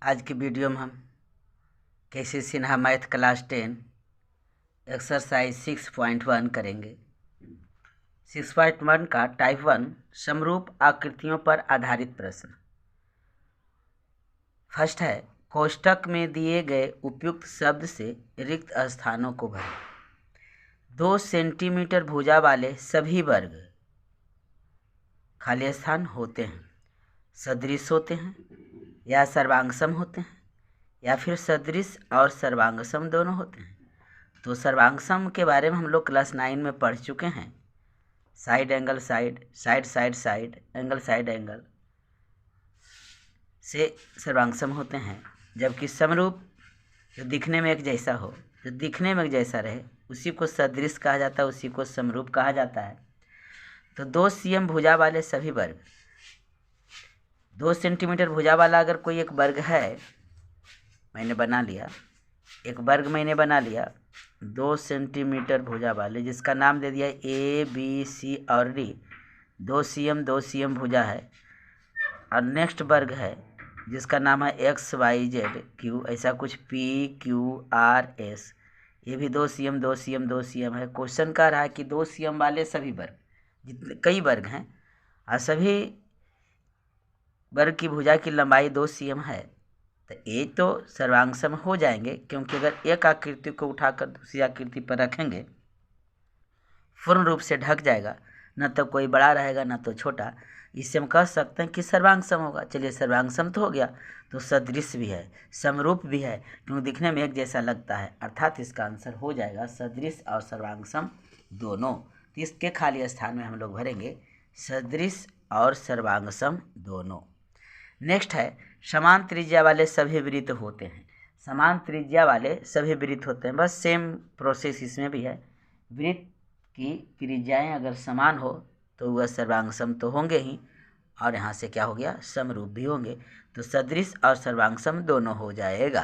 आज की वीडियो में हम केसी सिन्हा मैथ क्लास 10 एक्सरसाइज 6.1 करेंगे। 6.1 का टाइप 1 समरूप आकृतियों पर आधारित प्रश्न। फर्स्ट है, कोष्ठक में दिए गए उपयुक्त शब्द से रिक्त स्थानों को भरें। 2 सेंटीमीटर भुजा वाले सभी वर्ग खाली स्थान होते हैं, सदृश होते हैं या सर्वांगसम होते हैं या फिर सदृश और सर्वांगसम दोनों होते हैं। तो सर्वांगसम के बारे में हम लोग क्लास 9 में पढ़ चुके हैं। Side angle side, side side side, angle side angle से सर्वांगसम होते हैं। जबकि समरूप जो दिखने में एक जैसा हो, जो दिखने में एक जैसा रहे, उसी को सदृश कहा जाता है, उसी को समरूप कहा जाता है। तो 2 cm भुजा वाले सभी वर्ग, 2 सेंटीमीटर भुजा वाला अगर कोई एक वर्ग है, मैंने बना लिया, एक वर्ग मैंने बना लिया 2 सेंटीमीटर भुजा वाले, जिसका नाम दे दिया ए बी सी और डी। 2 cm भुजा है। और नेक्स्ट वर्ग है जिसका नाम है एक्स वाई जेड क्यू, ऐसा कुछ पी क्यू आर एस, ये भी 2 cm है। क्वेश्चन कह रहा है कि 2 cm वाले सभी वर्ग, जितने कई वर्ग हैं और सभी वर्ग की भुजा की लंबाई 2 cm है, तो ये तो सर्वांगसम हो जाएंगे, क्योंकि अगर एक आकृति को उठाकर दूसरी आकृति पर रखेंगे पूर्ण रूप से ढक जाएगा, न तो कोई बड़ा रहेगा न तो छोटा। इससे हम कह सकते हैं कि सर्वांगसम होगा। चलिए, सर्वांगसम तो हो गया, तो सदृश भी है, समरूप भी है, क्योंकि दिखने में एक जैसा लगता है, अर्थात इसका आंसर हो जाएगा सदृश और सर्वांगसम दोनों। तो इसके खाली स्थान में हम लोग भरेंगे सदृश और सर्वांगसम दोनों। नेक्स्ट है, समान त्रिज्या वाले सभी वृत्त होते हैं। समान त्रिज्या वाले सभी वृत्त होते हैं, बस सेम प्रोसेस इसमें भी है। वृत्त की त्रिज्याएं अगर समान हो तो वह सर्वांगसम तो होंगे ही, और यहाँ से क्या हो गया, समरूप भी होंगे। तो सदृश और सर्वांगसम दोनों हो जाएगा।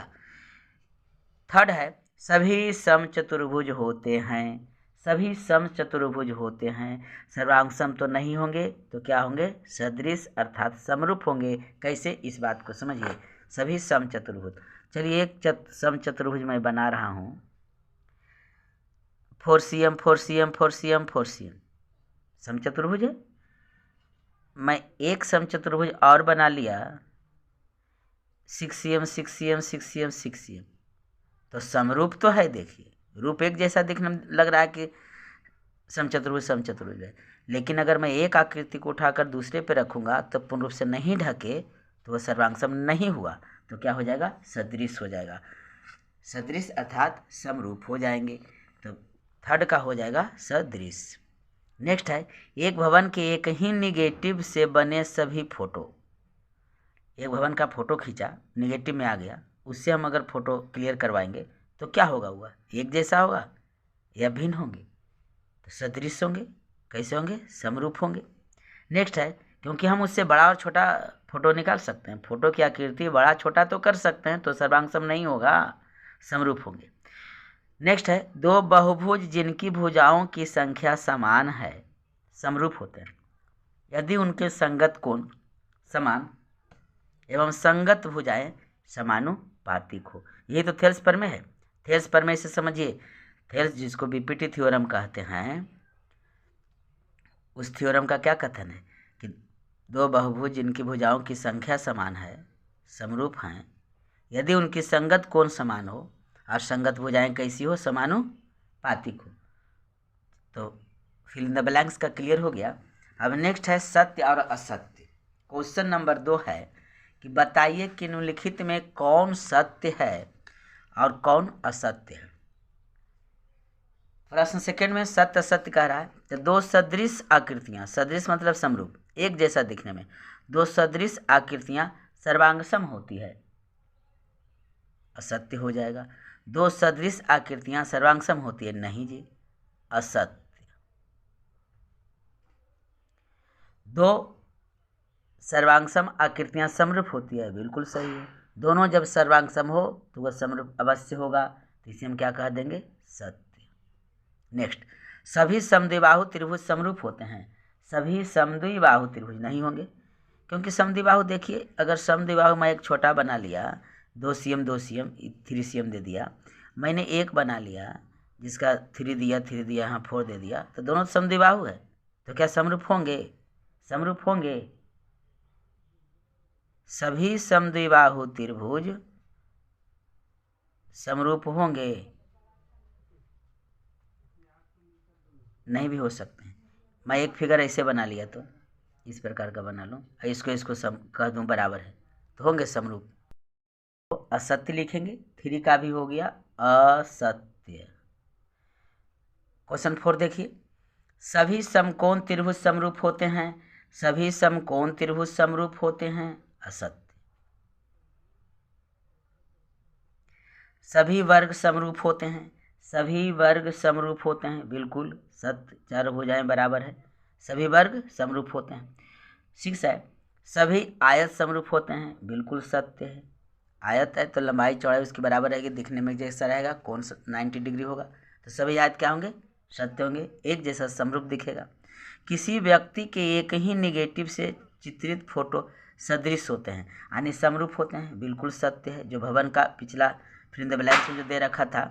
थर्ड है, सभी समचतुर्भुज होते हैं। सभी समचतुर्भुज होते हैं, सर्वांगसम तो नहीं होंगे, तो क्या होंगे, सदृश अर्थात समरूप होंगे। कैसे, इस बात को समझिए। सभी समचतुर्भुज, चलिए एक समचतुर्भुज मैं बना रहा हूँ। 4 cm 4 cm 4 cm 4 cm समचतुर्भुज है। मैं एक समचतुर्भुज और बना लिया 6 cm 6 cm 6 cm 6 cm, तो समरूप तो है। देखिए, रूप एक जैसा दिखने में लग रहा है कि समचतुर्भुज है, लेकिन अगर मैं एक आकृति को उठाकर दूसरे पे रखूँगा तो पूर्ण रूप से नहीं ढके, तो वह सर्वांगसम नहीं हुआ, तो क्या हो जाएगा, सदृश हो जाएगा। सदृश अर्थात समरूप हो जाएंगे, तो थर्ड का हो जाएगा सदृश। नेक्स्ट है, एक भवन के एक ही निगेटिव से बने सभी फोटो। एक भवन का फोटो खींचा, निगेटिव में आ गया, उससे हम अगर फोटो क्लियर करवाएंगे तो क्या होगा, हुआ एक जैसा होगा या भिन्न होंगे, तो सदृश होंगे। कैसे होंगे, समरूप होंगे। नेक्स्ट है, क्योंकि हम उससे बड़ा और छोटा फोटो निकाल सकते हैं, फोटो की आकृति बड़ा छोटा तो कर सकते हैं, तो सर्वांगसम नहीं होगा, समरूप होंगे। नेक्स्ट है, 2 बहुभुज जिनकी भुजाओं की संख्या समान है, समरूप होते हैं यदि उनके संगत कोण समान एवं संगत भुजाएं समानुपातिक हो। यही तो थेल्स प्रमेय है। थेल्स प्रमेय से समझिए, थेल्स जिसको बीपीटी थ्योरम कहते हैं, उस थ्योरम का क्या कथन है कि 2 बहुभुज जिनकी भुजाओं की संख्या समान है, समरूप हैं, यदि उनकी संगत कोण समान हो और संगत भुजाएं कैसी हो, समानुपातिक हो। तो फिल इन द ब्लैंक्स का क्लियर हो गया। अब नेक्स्ट है सत्य और असत्य। क्वेश्चन नंबर 2 है कि बताइए कि निम्नलिखित में कौन सत्य है और कौन असत्य है। प्रश्न सेकंड में सत्य असत्य कह रहा है। तो 2 सदृश आकृतियां, सदृश मतलब समरूप, एक जैसा दिखने में, 2 सदृश आकृतियां सर्वांगसम होती है, असत्य हो जाएगा। 2 सदृश आकृतियां सर्वांगसम होती है, नहीं जी, असत्य। 2 सर्वांगसम आकृतियां समरूप होती है, बिल्कुल सही है। दोनों जब सर्वांगसम हो तो वह समरूप अवश्य होगा, तो इसे हम क्या कह देंगे, सत्य। नेक्स्ट, सभी समद्विबाहु त्रिभुज समरूप होते हैं। सभी समद्विबाहु त्रिभुज नहीं होंगे, क्योंकि समद्विबाहु देखिए, अगर समद्विबाहु मैं एक छोटा बना लिया 2 cm 2 cm 3 cm दे दिया, मैंने एक बना लिया जिसका 3 दिया 3 दिया, यहाँ 4 दे दिया, तो दोनों समद्विबाहु है, तो क्या समरूप होंगे? समरूप होंगे। सभी समद्विबाहु त्रिभुज समरूप होंगे? नहीं भी हो सकते हैं। मैं एक फिगर ऐसे बना लिया तो इस प्रकार का बना लूँ, इसको सम कह दूँ बराबर है, तो होंगे समरूप। तो असत्य लिखेंगे, 3 का भी हो गया असत्य। क्वेश्चन 4 देखिए, सभी समकोण त्रिभुज समरूप होते हैं? सभी समकोण त्रिभुज समरूप होते हैं? असत्य। सभी वर्ग समरूप होते हैं? सभी वर्ग समरूप होते हैं? बिल्कुल सत्य, 4 भुजाएं बराबर है, सभी वर्ग समरूप होते हैं। 6 है, सभी आयत समरूप होते हैं? बिल्कुल सत्य है, आयत है तो लंबाई चौड़ाई उसकी बराबर रहेगी, दिखने में जैसा रहेगा, कोण 90 डिग्री होगा, तो सभी आयत क्या होंगे? सत्य होंगे, एक जैसा समरूप दिखेगा। किसी व्यक्ति के एक ही निगेटिव से चित्रित फोटो सदृश होते हैं यानी समरूप होते हैं? बिल्कुल सत्य है। जो भवन का पिछला फिर द ब्लैंक्स में जो दे रखा था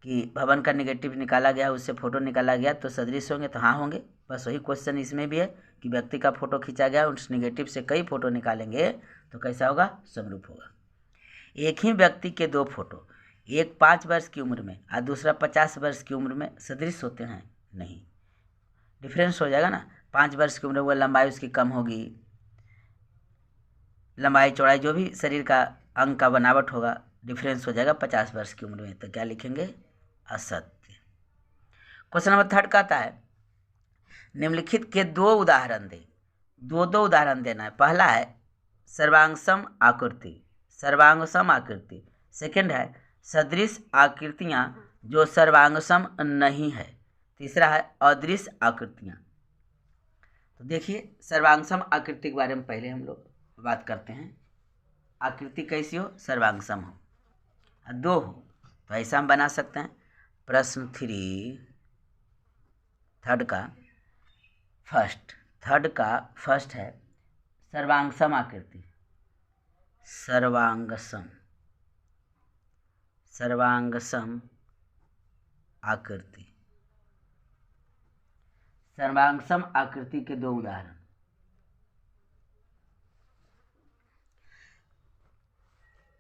कि भवन का निगेटिव निकाला गया, उससे फोटो निकाला गया तो सदृश होंगे, तो हाँ होंगे। बस वही क्वेश्चन इसमें भी है कि व्यक्ति का फोटो खींचा गया, उस निगेटिव से कई फोटो निकालेंगे तो कैसा होगा? समरूप होगा। एक ही व्यक्ति के 2 फोटो, एक 5 वर्ष की उम्र में और दूसरा 50 वर्ष की उम्र में सदृश होते हैं? नहीं, डिफरेंस हो जाएगा ना। 5 वर्ष की उम्र में लंबाई उसकी कम होगी, लंबाई चौड़ाई जो भी शरीर का अंग का बनावट होगा डिफरेंस हो जाएगा 50 वर्ष की उम्र में, तो क्या लिखेंगे? असत्य। क्वेश्चन नंबर 3 का आता है, निम्नलिखित के 2 उदाहरण दे। 2 उदाहरण देना है। पहला है सर्वांगसम आकृति, सर्वांगसम आकृति। सेकंड है सदृश आकृतियां जो सर्वांगसम नहीं है। तीसरा है अदृश्य आकृतियां। तो देखिए सर्वांगसम आकृति के बारे में पहले हम लोग बात करते हैं। आकृति कैसी हो? सर्वांगसम हो, 2 हो, तो ऐसा हम बना सकते हैं। प्रश्न 3 थर्ड का फर्स्ट है सर्वांगसम आकृति। सर्वांगसम आकृति। सर्वांगसम आकृति के 2 उदाहरण।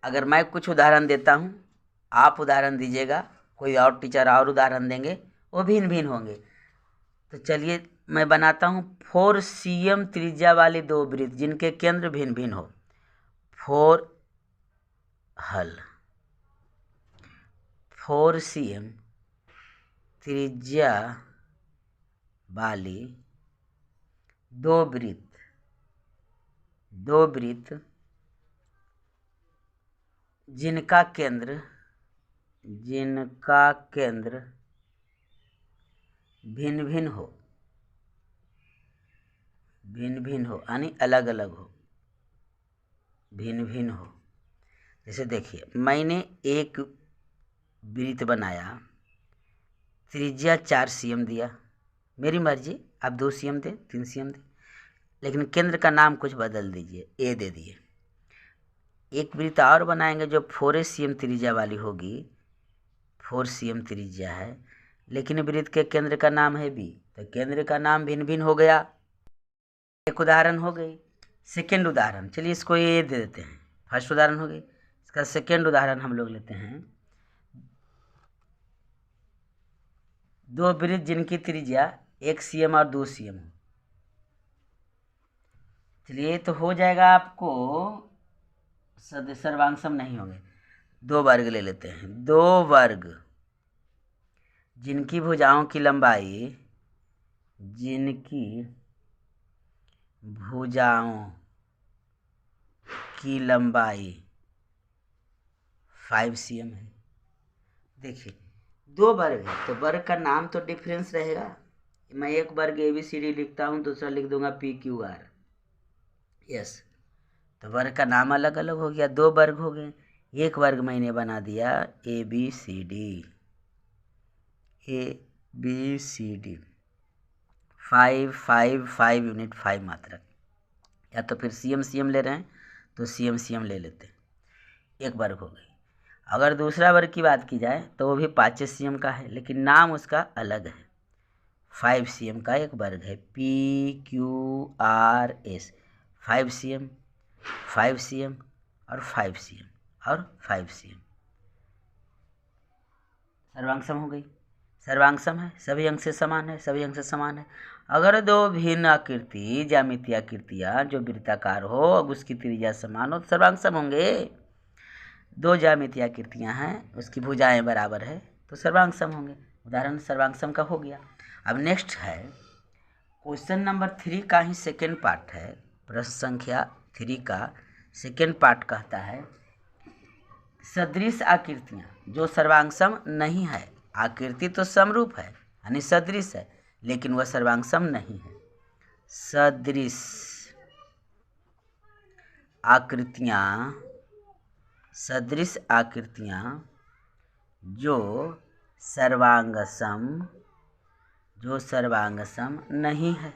अगर मैं कुछ उदाहरण देता हूं, आप उदाहरण दीजिएगा, कोई और टीचर और उदाहरण देंगे, वो भिन्न भिन्न होंगे। तो चलिए मैं बनाता हूं 4 cm त्रिज्या वाले 2 वृत्त जिनके केंद्र भिन्न भिन्न हो। 4 cm त्रिज्या वाली 2 वृत्त जिनका केंद्र भिन्न भिन्न हो यानी अलग अलग हो, भिन्न भिन्न हो। जैसे देखिए मैंने एक वृत्त बनाया, त्रिज्या 4 cm दिया, मेरी मर्जी, आप 2 cm दें 3 cm दें, लेकिन केंद्र का नाम कुछ बदल दीजिए, ए दे दिए। एक वृत्त और बनाएंगे जो 4 cm त्रिज्या वाली होगी, 4 cm त्रिज्या है, लेकिन वृत्त के केंद्र का नाम है बी, तो केंद्र का नाम भिन्न भिन्न हो गया। एक उदाहरण हो गई। सेकेंड उदाहरण, चलिए इसको ये दे देते हैं। फर्स्ट उदाहरण हो गई, इसका सेकेंड उदाहरण हम लोग लेते हैं। 2 वृत्त जिनकी त्रिज्या 1 cm और 2 cm हो। चलिए तो हो जाएगा आपको, सर्वांगसम नहीं होंगे। 2 वर्ग ले लेते हैं। 2 वर्ग जिनकी भुजाओं की लंबाई 5 cm है। देखिए 2 वर्ग है तो वर्ग का नाम तो डिफरेंस रहेगा। मैं एक वर्ग ABCD लिखता हूँ, दूसरा लिख दूंगा PQR, यस, तो वर्ग का नाम अलग अलग हो गया, 2 वर्ग हो गए। एक वर्ग मैंने बना दिया ABCD 5 5 5 यूनिट 5 मात्रक, या तो फिर CM ले रहे हैं तो CM ले लेते हैं, एक वर्ग हो गई। अगर दूसरा वर्ग की बात की जाए तो वो भी 5 CM का है, लेकिन नाम उसका अलग है। 5 CM का एक वर्ग है, PQRS, 5 CM, 5 CM और 5 CM और 5 CM। सर्वांग हो गई, सर्वांग है, सभी अंक से समान है, सभी अंक से समान है। अगर दो भिन्न आकृति ज्यामितीय आकृतियाँ जो वृत्ताकार हो और उसकी त्रिज्या समान हो तो सर्वांग होंगे। दो ज्यामितीय आकृतियाँ हैं, उसकी भुजाएं बराबर है तो सर्वांग होंगे। उदाहरण सर्वांग का हो गया। अब नेक्स्ट है क्वेश्चन नंबर 3 का ही सेकेंड पार्ट है। प्रश्न संख्या 3 का सेकेंड पार्ट कहता है सदृश आकृतियाँ जो सर्वांग नहीं है। आकृति तो समरूप है यानी सदृश है, लेकिन वह सर्वांग नहीं है। सदृश आकृतियाँ जो सर्वांग नहीं है।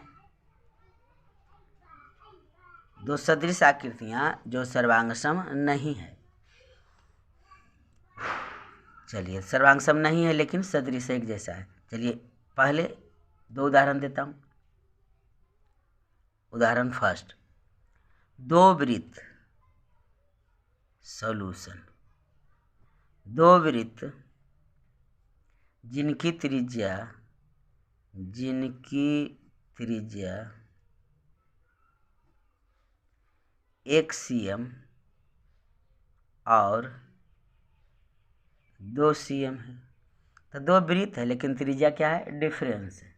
दो सदृश आकृतियाँ जो सर्वांग नहीं है। चलिए, सर्वांग नहीं है लेकिन सदृश एक जैसा है। चलिए पहले दो उदाहरण देता हूँ। उदाहरण फर्स्ट, दो वृत्त। सॉल्यूशन, दो वृत्त जिनकी त्रिज्या 1 CM और 2 CM है। तो दो वृत्त है लेकिन त्रिज्या क्या है, डिफरेंस है।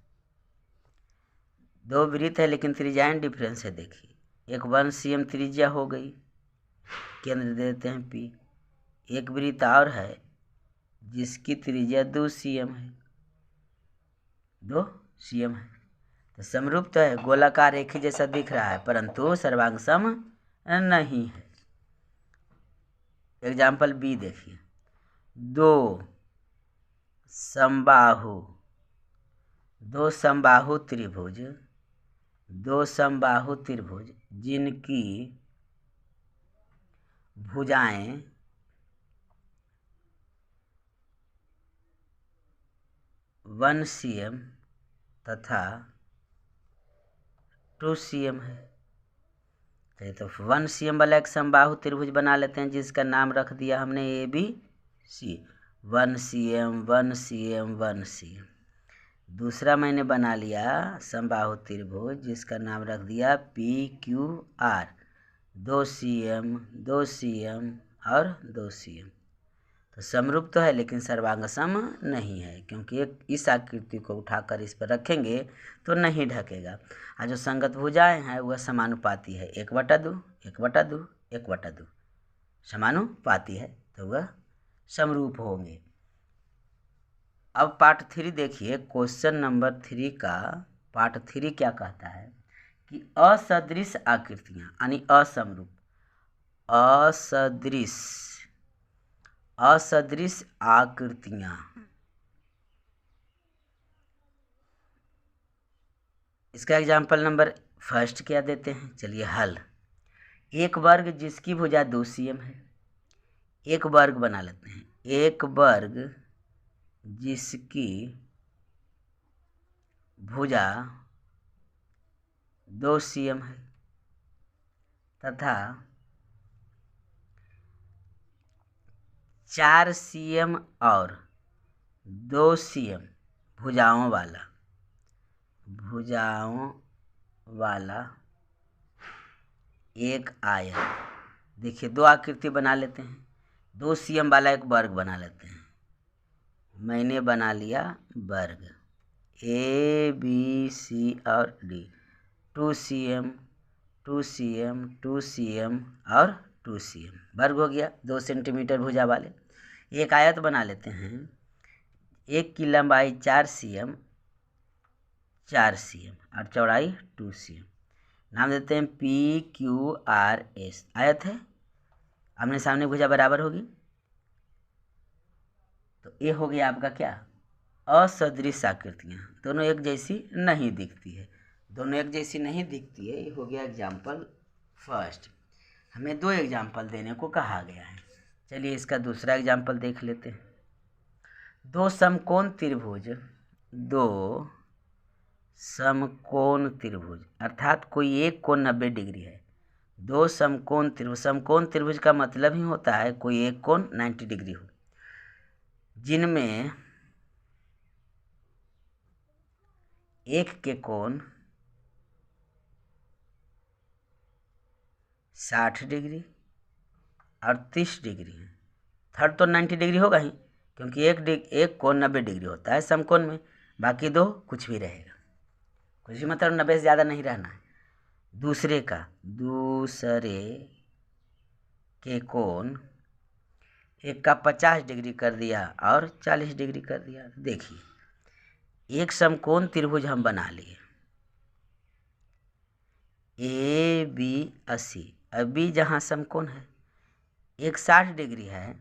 दो वृत्त है लेकिन त्रिज्याएं डिफरेंस है। देखिए, एक 1 CM त्रिज्या हो गई, केंद्र देते हैं P। एक वृत्त और है जिसकी त्रिज्या 2 CM है, 2 CM है। तो समरूप तो है, गोलाकार एक ही जैसा दिख रहा है परंतु सर्वांग सम नहीं है। एग्जाम्पल बी देखिए, दो समबाहु त्रिभुज जिनकी भुजाएं 1 CM तथा 2 CM है। तो 1 CM वाला एक समबाहु त्रिभुज बना लेते हैं जिसका नाम रख दिया हमने ABC। 1 CM 1 CM 1 CM। दूसरा मैंने बना लिया समबाहु त्रिभुज जिसका नाम रख दिया PQR, 2 CM 2 CM और 2 CM। तो समरूप तो है लेकिन सर्वांग सम नहीं है, क्योंकि इस आकृति को उठाकर इस पर रखेंगे तो नहीं ढकेगा। और जो संगत भुजाएं हैं वह समानुपाती है, 1/2 1/2 1/2 समानुपाती है, तो वह समरूप होंगे। अब पार्ट 3 देखिए, क्वेश्चन नंबर 3 का पार्ट 3 क्या कहता है कि असदृश आकृतियाँ यानी असमरूप, असदृश आकृतियाँ। इसका एग्जाम्पल नंबर फर्स्ट क्या देते हैं, चलिए हल। एक वर्ग जिसकी भुजा 2 CM है, एक वर्ग बना लेते हैं। एक वर्ग जिसकी भुजा 2 CM है तथा 4 CM और 2 CM भुजाओं वाला एक आयत। देखिए, दो आकृति बना लेते हैं। 2 CM वाला एक वर्ग बना लेते हैं। मैंने बना लिया वर्ग ABC और D। 2 CM 2 CM 2 CM और 2 CM वर्ग हो गया, 2 सेंटीमीटर भुजा वाले। एक आयत बना लेते हैं, एक की लंबाई 4 CM और चौड़ाई 2 CM। नाम देते हैं PQRS। आयत है, आमने सामने भुजा बराबर होगी, तो ये हो गया आपका क्या, असदृश आकृतियाँ। दोनों एक जैसी नहीं दिखती है, ये हो गया एग्जाम्पल फर्स्ट हमें 2 एग्जाम्पल देने को कहा गया है। चलिए इसका दूसरा एग्जाम्पल देख लेते हैं। 2 समकोण त्रिभुज, 2 समकोण त्रिभुज अर्थात कोई एक कोण 90 डिग्री है। 2 समकोण त्रिभुज, समकोण त्रिभुज का मतलब ही होता है कोई एक कोण 90 डिग्री हो, जिनमें एक के कोण 60 डिग्री और 30 डिग्री है। थर्ड तो 90 डिग्री होगा ही, क्योंकि एक कोण 90 डिग्री होता है समकोण में, बाकी 2 कुछ भी रहेगा, कुछ भी मतलब 90 से ज़्यादा नहीं रहना है। दूसरे के कोण एक का 50 डिग्री कर दिया और 40 डिग्री कर दिया। देखिए एक समकोण त्रिभुज हम बना लिए ABC। अभी जहाँ समकोण है एक 60 डिग्री है,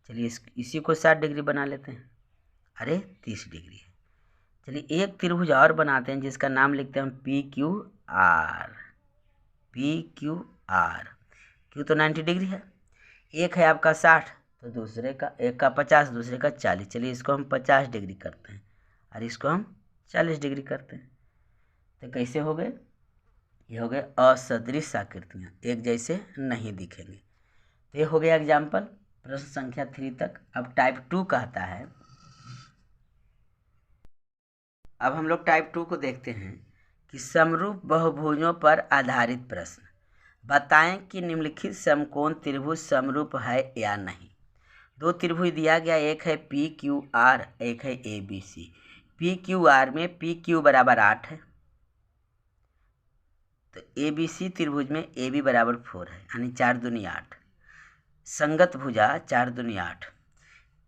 चलिए इसी को 60 डिग्री बना लेते हैं। अरे 30 डिग्री है। चलिए एक त्रिभुज और बनाते हैं जिसका नाम लिखते हैं PQR। क्यू तो 90 डिग्री है, एक है आपका 60 तो दूसरे का, एक का 50 दूसरे का 40। चलिए इसको हम 50 डिग्री करते हैं और इसको हम 40 डिग्री करते हैं। तो कैसे हो गए? ये हो गए असदृश आकृतियाँ, एक जैसे नहीं दिखेंगे। तो ये हो गया एग्जाम्पल प्रश्न संख्या 3 तक। अब टाइप 2 कहता है, अब हम लोग टाइप 2 को देखते हैं कि समरूप बहुभुजों पर आधारित प्रश्न। बताएं कि निम्नलिखित समकोण त्रिभुज समरूप है या नहीं। 2 त्रिभुज दिया गया, एक है PQR, एक है ABC। PQR में PQ बराबर 8 है, तो ABC त्रिभुज में AB बराबर 4 है, यानी 4 दूनी 8। संगत भुजा 4 दूनी 8।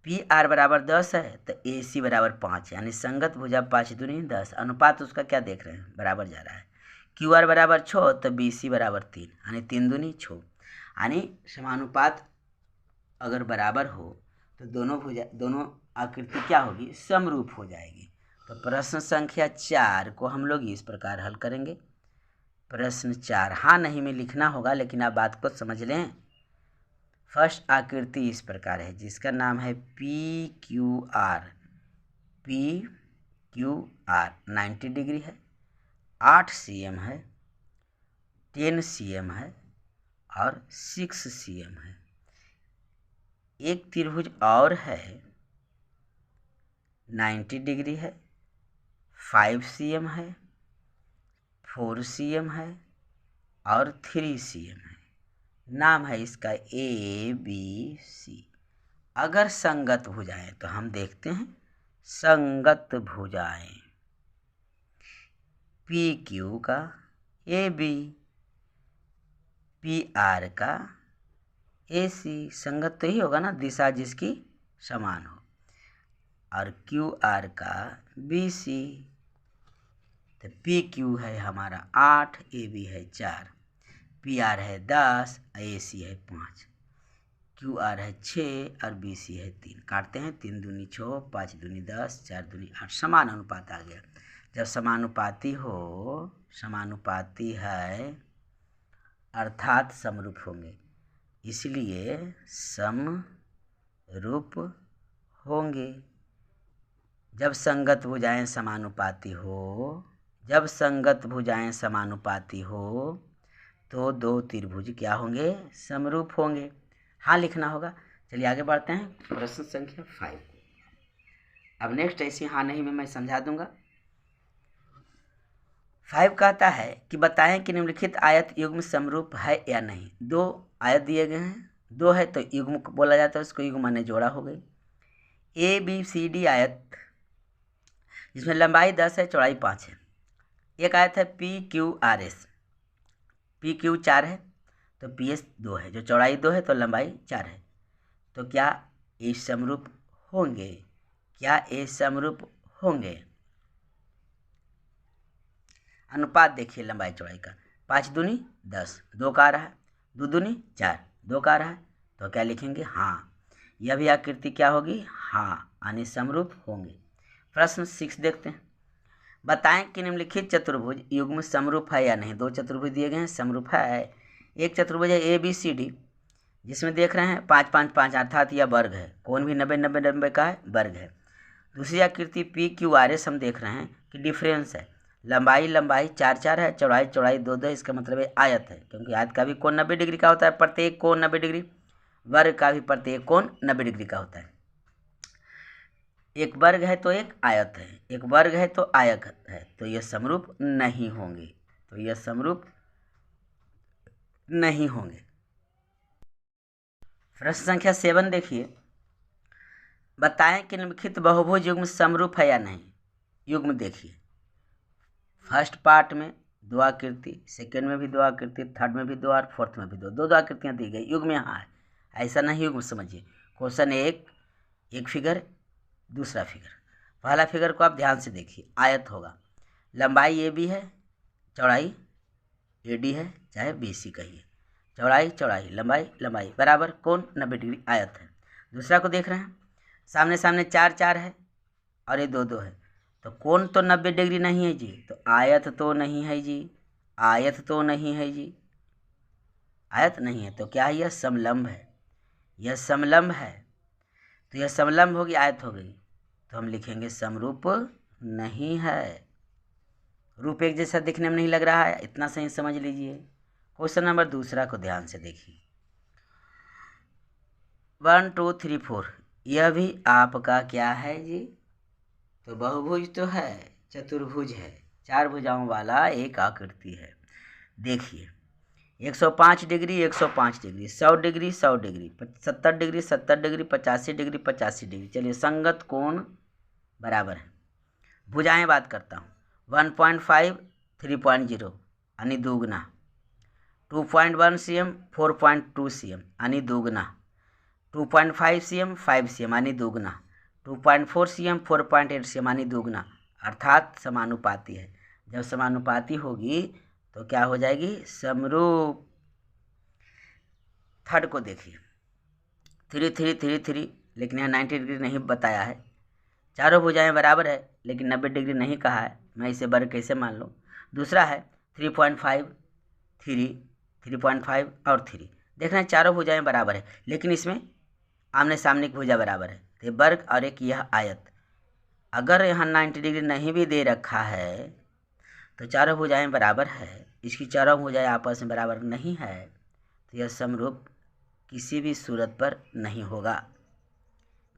PR बराबर 10 है तो AC बराबर 5, यानी संगत भुजा 5 दूनी 10। अनुपात उसका क्या देख रहे हैं? बराबर जा रहा है। QR बराबर 6 तो BC बराबर 3, यानी 3 दूनी 6। यानी समानुपात अगर बराबर हो तो दोनों आकृति क्या होगी? समरूप हो जाएगी। तो प्रश्न संख्या 4 को हम लोग इस प्रकार हल करेंगे। प्रश्न 4 हाँ नहीं में लिखना होगा, लेकिन आप बात को समझ लें। फर्स्ट आकृति इस प्रकार है जिसका नाम है PQR। 90 डिग्री है, 8 cm है, 10 cm है और 6 cm है। एक त्रिभुज और है 90 डिग्री है, 5 cm है, 4 cm है और 3 cm है। नाम है इसका ABC। अगर संगत भुजाएं तो हम देखते हैं संगत भुजाएं PQ का AB, PR का AC, संगत तो ही होगा ना, दिशा जिसकी समान हो, और QR का BC। तो PQ है हमारा 8, AB है 4, PR है 10, AC है 5, QR है 6 और BC है 3। काटते हैं, 3 दूनी 6, 5 दूनी 10, 4 दूनी 8। समान अनुपात आ गया। जब समानुपाती हो, समानुपाती है अर्थात समरूप होंगे, इसलिए समरूप होंगे। जब संगत भुजाएं समानुपाती हो, जब संगत भुजाएं समानुपाती हो तो 2 त्रिभुज क्या होंगे? समरूप होंगे। हाँ लिखना होगा। चलिए आगे बढ़ते हैं प्रश्न संख्या 5। अब नेक्स्ट ऐसी हाँ नहीं में मैं समझा दूंगा। 5 कहता है कि बताएं कि निम्नलिखित आयत युग्म समरूप है या नहीं। 2 आयत दिए गए हैं, 2 है तो युग्म बोला जाता है, उसको युग्म माने जोड़ा हो गई। ABCD आयत जिसमें लंबाई 10 है, चौड़ाई 5 है। एक आयत है PQRS, PQ 4 है तो PS 2 है, जो चौड़ाई 2 है तो लंबाई 4 है। तो क्या ये समरूप होंगे? क्या ये समरूप होंगे? अनुपात देखिए लंबाई चौड़ाई का, 5 दूनी 10, 2 का आ रहा है, 2 दूनी 4, 2 का आ रहा है, तो क्या लिखेंगे? हाँ। यह भी आकृति क्या होगी? हाँ, यानी समरूप होंगे। प्रश्न 6 देखते हैं। बताएं कि निम्नलिखित चतुर्भुज युग्म समरूप है या नहीं। 2 चतुर्भुज दिए गए हैं, समरूप है। एक चतुर्भुज है ABCD, जिसमें देख रहे हैं 5 5 5 अर्थात यह वर्ग है, कोण भी 90 90 90 का है, वर्ग है। दूसरी आकृति PQRS हम देख रहे हैं कि डिफरेंस है, लंबाई लंबाई 4 4 है, चौड़ाई चौड़ाई 2 2, इसका मतलब है आयत है, क्योंकि आयत का भी कोण 90 डिग्री का होता है, प्रत्येक कोण 90 डिग्री, वर्ग का भी प्रत्येक कोण 90 डिग्री का होता है। एक वर्ग है तो एक आयत है, एक वर्ग है तो आयत है, तो यह समरूप नहीं होंगे, तो यह समरूप नहीं होंगे। प्रश्न संख्या 7 देखिए, बताएं कि निम्नलिखित बहुभुज युग्म समरूप है या नहीं। युग्म देखिए, फर्स्ट पार्ट में 2 आकृति, सेकेंड में भी 2 आकृति, थर्ड में भी 2 और फोर्थ में भी 2 2 आकृतियाँ दी गई, युग्म यहाँ है, ऐसा नहीं युग्म समझिए। क्वेश्चन एक फिगर, दूसरा फिगर। पहला फिगर को आप ध्यान से देखिए, आयत होगा, लंबाई AB है, चौड़ाई AD है, चाहे BC कहिए, चौड़ाई चौड़ाई लंबाई लंबाई बराबर, कोण 90 डिग्री, आयत है। दूसरा को देख रहे हैं, सामने सामने 4 4 है और ये 2 2 है, तो कोण तो 90 डिग्री नहीं है जी, तो आयत तो नहीं है जी, आयत तो नहीं है जी, आयत नहीं है, तो क्या है, यह समलंब है, यह समलंब है, तो यह समलंब होगी, आयत हो गई, तो हम लिखेंगे समरूप नहीं है। रूप एक जैसा दिखने में नहीं लग रहा है, इतना सही समझ लीजिए। क्वेश्चन नंबर दूसरा को ध्यान से देखिए, 1 2 3 4, यह भी आपका क्या है जी, तो बहुभुज तो है, चतुर्भुज है, 4 भुजाओं वाला एक आकृति है। देखिए 105 degree 105 degree, 100 degree 100 degree, 70 degree 70 degree, 85 degree 85 degree. चलिए संगत कोण बराबर है। भुजाएं बात करता हूँ, 1.5 3.0 यानी दोगुना, 2.1 cm 4.2 cm यानी दोगुना, 2.5 cm 5 cm यानी दोगुना, 2.4 cm 4.8 cm यानी दोगुना, अर्थात समानुपाती है। जब समानुपाती होगी तो क्या हो जाएगी, समरूप। थर्ड को देखिए, 3 3 3 3, लेकिन यहाँ 90 डिग्री नहीं बताया है। चारों भुजाएं बराबर है लेकिन 90 डिग्री नहीं कहा है, मैं इसे वर्ग कैसे मान लूँ। दूसरा है 3.5 3 3.5 और 3, देख रहे हैं चारों भुजाएं बराबर है, लेकिन इसमें आमने सामने की भुजा बराबर है, तो ये वर्ग और एक यह आयत। अगर यहाँ 90 डिग्री नहीं भी दे रखा है तो चारों भुजाएं बराबर है, इसकी चारों भुजाएं आपस में बराबर नहीं है, तो यह समरूप किसी भी सूरत पर नहीं होगा,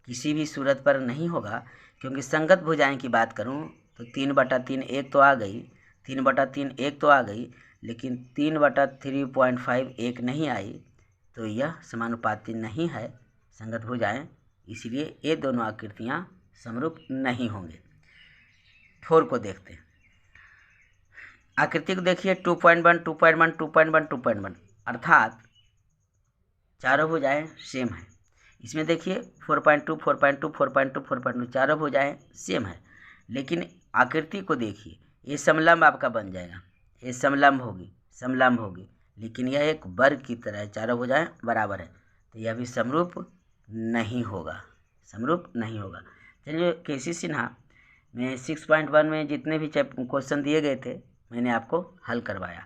किसी भी सूरत पर नहीं होगा। क्योंकि संगत भुजाएं की बात करूं तो 3/3 एक तो आ गई, 3/3 एक तो आ गई, लेकिन 3/3.5 एक नहीं आई, तो यह समानुपाती नहीं है संगत भुजाएं, इसलिए ये दोनों आकृतियां समरूप नहीं होंगे। 4 को देखते हैं, आकृति को देखिए 2.1 2.1 2.1 2.1, अर्थात चारों भुजाएं सेम है। इसमें देखिए 4.2 4.2 4.2 4.2, चारों भुजाएं सेम है, लेकिन आकृति को देखिए, ये समलंब आपका बन जाएगा, ये समलंब होगी, समलंब होगी, लेकिन यह एक वर्ग की तरह है, चारों भुजाएं बराबर है, तो यह भी समरूप नहीं होगा, समरूप नहीं होगा। चलिए केसी सिन्हा में 6.1 में जितने भी क्वेश्चन दिए गए थे मैंने आपको हल करवाया।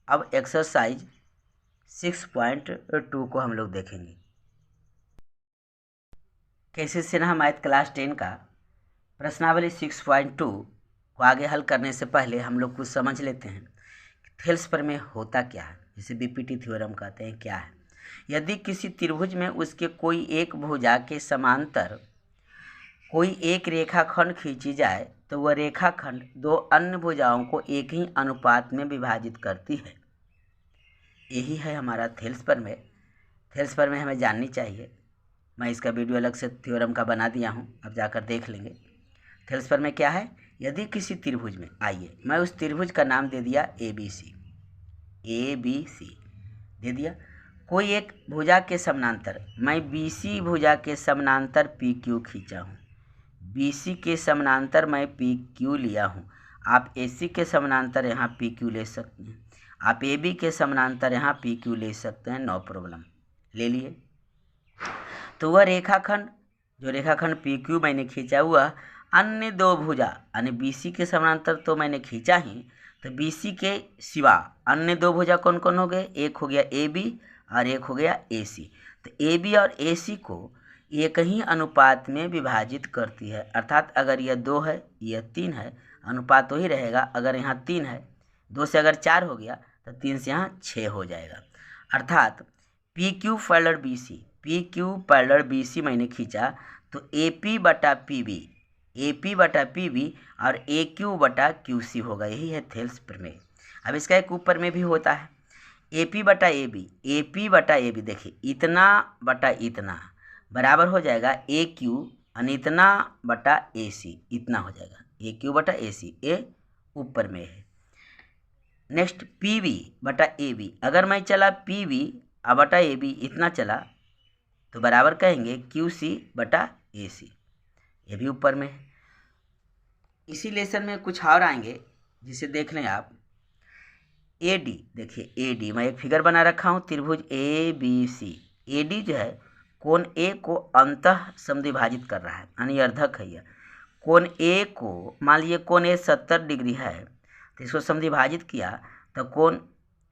अब एक्सरसाइज 6.2 को हम लोग देखेंगे। केसी सिन्हा मैथ क्लास 10 का प्रश्नावली 6.2 को आगे हल करने से पहले हम लोग कुछ समझ लेते हैं थेल्स प्रमेय होता क्या है, जिसे बीपीटी थ्योरम कहते हैं, क्या है। यदि किसी त्रिभुज में उसके कोई एक भुजा के समांतर कोई एक रेखाखंड खींची जाए तो वह रेखाखंड दो अन्य भुजाओं को एक ही अनुपात में विभाजित करती है। यही है हमारा थेल्स प्रमेय। थेल्स प्रमेय हमें जाननी चाहिए, मैं इसका वीडियो अलग से थ्योरम का बना दिया हूँ, अब जाकर देख लेंगे। थेल्स प्रमेय क्या है, यदि किसी त्रिभुज में, आइए मैं उस त्रिभुज का नाम दे दिया ABC, ABC दे दिया, कोई एक भुजा के समानांतर, मैं BC भुजा के समानांतर PQ खींचा हूँ, BC के समानांतर मैं PQ लिया हूँ। आप AC के समानांतर यहाँ PQ ले सकते हैं, आप AB के समानांतर यहाँ PQ ले सकते हैं, नो प्रॉब्लम, ले लिए। तो वह रेखाखंड, जो रेखाखंड PQ मैंने खींचा हुआ, अन्य दो भुजा यानी BC के समानांतर तो मैंने खींचा ही, तो BC के सिवा अन्य दो भुजा कौन कौन हो गए, एक हो गया AB और एक हो गया AC। तो AB और AC को एक ही अनुपात में विभाजित करती है, अर्थात अगर यह 2 है यह 3 है, अनुपात वही रहेगा। अगर यहाँ 3 है, 2 से अगर 4 हो गया तो 3 से यहाँ 6 हो जाएगा। अर्थात PQ parallel BC, PQ parallel BC मैंने खींचा तो AP बटा PB, AP बटा PB और AQ बटा QC होगा। यही है थेल्स प्रमेय। अब इसका एक ऊपर में भी होता है, AP बटा AB, AP बटा AB। देखिए इतना बटा इतना बराबर हो जाएगा AQ और इतना बटा AC, इतना हो जाएगा AQ बटा AC, ये ऊपर में है। नेक्स्ट PB बटा AB, अगर मैं चला PB बटा AB इतना चला तो बराबर कहेंगे QC बटा AC, ये भी ऊपर में है। इसी लेसन में कुछ और आएंगे जिसे देख लें आप। AD, देखिए AD मैं एक फिगर बना रखा हूँ, त्रिभुज ABC। AD जो है कोण A को अंतः समद्विभाजित कर रहा है, यानी अर्धक है यह। कोण A को मान लीजिए कोण A 70 डिग्री है तो इसको समद्विभाजित किया तो कोण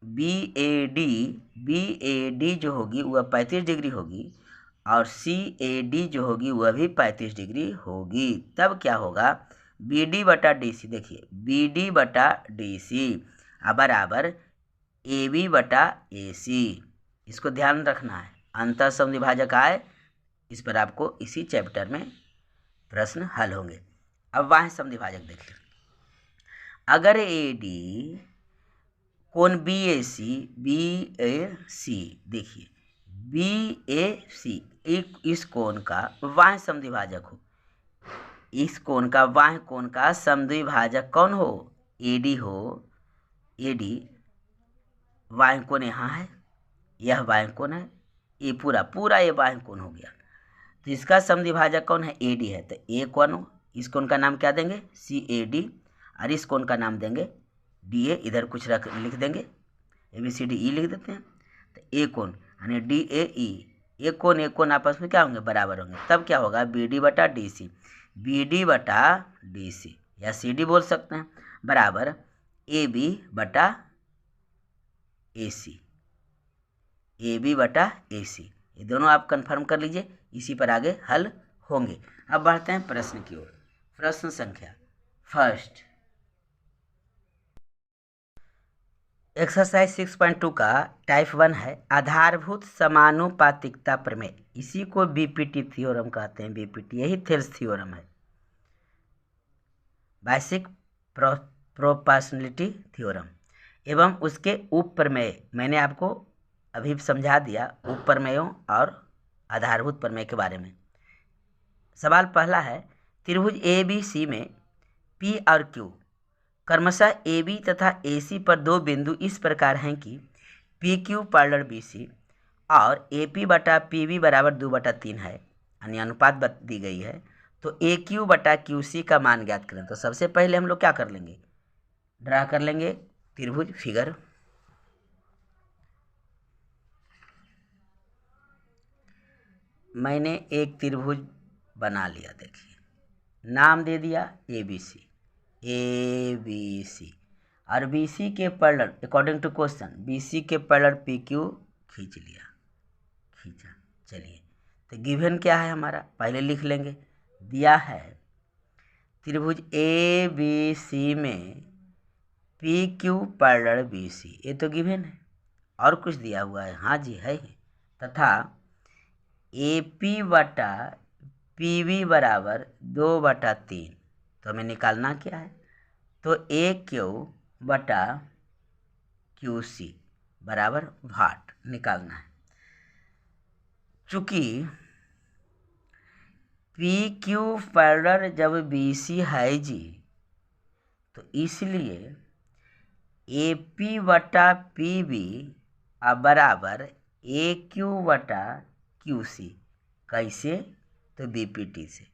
BAD जो होगी वह 35 डिग्री होगी और CAD जो होगी वह भी 35 डिग्री होगी। तब क्या होगा, BD बटा DC, देखिए BD बटा DC बराबर AB बटा AC। इसको ध्यान रखना है, अंतः समद्विभाजक आए इस पर आपको इसी चैप्टर में प्रश्न हल होंगे। अब बाह्य समद्विभाजक देखिए, अगर AD कोण BAC, देखिए BAC इस कोण का बाह्य समद्विभाजक हो, इस कोण का बाह्य कोण का समद्विभाजक कौन हो, AD हो। AD बाह्य कोण यहाँ है, यह बाह्य कोण है, ये पूरा ये बाह्य कोण हो गया। तो इसका समद्विभाजक कौन है, AD है। तो A कोण, इस कोण का नाम क्या देंगे, CAD, और इस कोण का नाम देंगे DA। इधर कुछ लिख देंगे, ABCDE लिख देते हैं। तो A कोण यानी DAE, एक कोण आपस में क्या होंगे, बराबर होंगे। तब क्या होगा, BD बटा DC, BD बटा DC या CD बोल सकते हैं, बराबर AB बटा AC, AB बटा AC। ये दोनों आप कंफर्म कर लीजिए, इसी पर आगे हल होंगे। अब बढ़ते हैं प्रश्न की ओर। प्रश्न संख्या फर्स्ट, एक्सरसाइज 6.2 का टाइप 1 है, आधारभूत समानुपातिकता प्रमेय। इसी को BPT थ्योरम कहते हैं। BPT यही थेल्स थ्योरम है, बेसिक प्रोपोर्शनलिटी थ्योरम। एवं उसके उप प्रमेय मैंने आपको अभी समझा दिया, उप प्रमेयों और आधारभूत प्रमेय के बारे में। सवाल पहला है, त्रिभुज ABC में P और Q क्रमशः AB तथा AC पर दो बिंदु इस प्रकार हैं कि PQ पैरेलल BC और AP बटा PB बराबर 2/3 है, यानी अनुपात दी गई है। तो AQ बटा QC का मान ज्ञात करें। तो सबसे पहले हम लोग क्या कर लेंगे, ड्रा कर लेंगे त्रिभुज फिगर। मैंने एक त्रिभुज बना लिया, देखिए नाम दे दिया ABC और BC के parallel according to question BC के पैरेलल PQ खींचा। चलिए तो गिवन क्या है हमारा, पहले लिख लेंगे। दिया है त्रिभुज ABC में PQ पैरेलल BC, ये तो गिवन है। और कुछ दिया हुआ है, हाँ जी है, तथा AP बटा PB बराबर 2/3। तो हमें निकालना क्या है, तो AQ बटा QC बराबर वाट निकालना है। चूँकि PQ पैरेलल जब BC है जी, तो इसलिए AP बटा PB बराबर AQ बटा QC। कैसे, तो BPT से,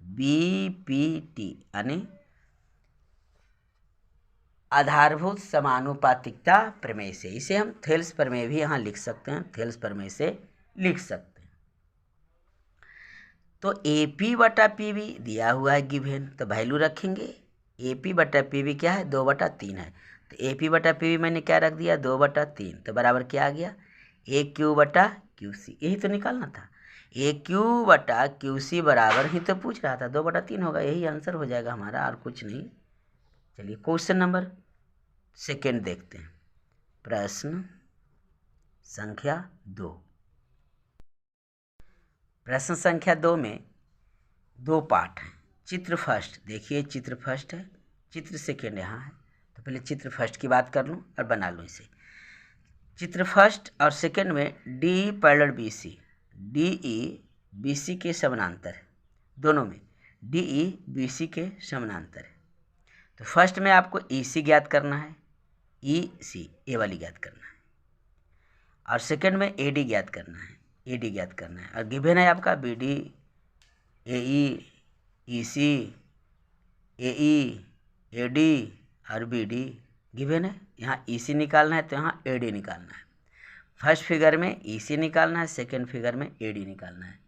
BPT यानी आधारभूत समानुपातिकता प्रमेय से। इसे हम थेल्स प्रमेय भी यहाँ लिख सकते हैं, थेल्स प्रमेय से लिख सकते हैं। तो AP बटा PB दिया हुआ है गिवन, तो वैल्यू रखेंगे। AP बटा PB क्या है, 2/3 है। तो ए पी बटा पी वी मैंने क्या रख दिया 2/3, तो बराबर क्या आ गया AQ/QC, यही तो निकालना था। AQ/QC बराबर ही तो पूछ रहा था, 2/3 होगा, यही आंसर हो जाएगा हमारा, और कुछ नहीं। चलिए क्वेश्चन नंबर सेकेंड देखते हैं। प्रश्न संख्या 2। प्रश्न संख्या 2 में 2 पार्ट हैं। चित्र फर्स्ट देखिए, चित्र फर्स्ट है, चित्र सेकेंड यहाँ है। तो पहले चित्र फर्स्ट की बात कर लूँ और बना लूँ इसे। चित्र फर्स्ट और सेकेंड में D parallel BC, DE BC के समानांतर है, दोनों में DE BC के समानांतर है। तो फर्स्ट में आपको EC ज्ञात करना है, EC ए वाली ज्ञात करना है, और सेकेंड में AD ज्ञात करना है, AD ज्ञात करना है। और गिवन है आपका BD, AE, EC, AE, AD और BD गिवन है। यहाँ EC निकालना है तो यहाँ AD निकालना है। फर्स्ट फिगर में EC निकालना है, सेकेंड फिगर में AD निकालना है।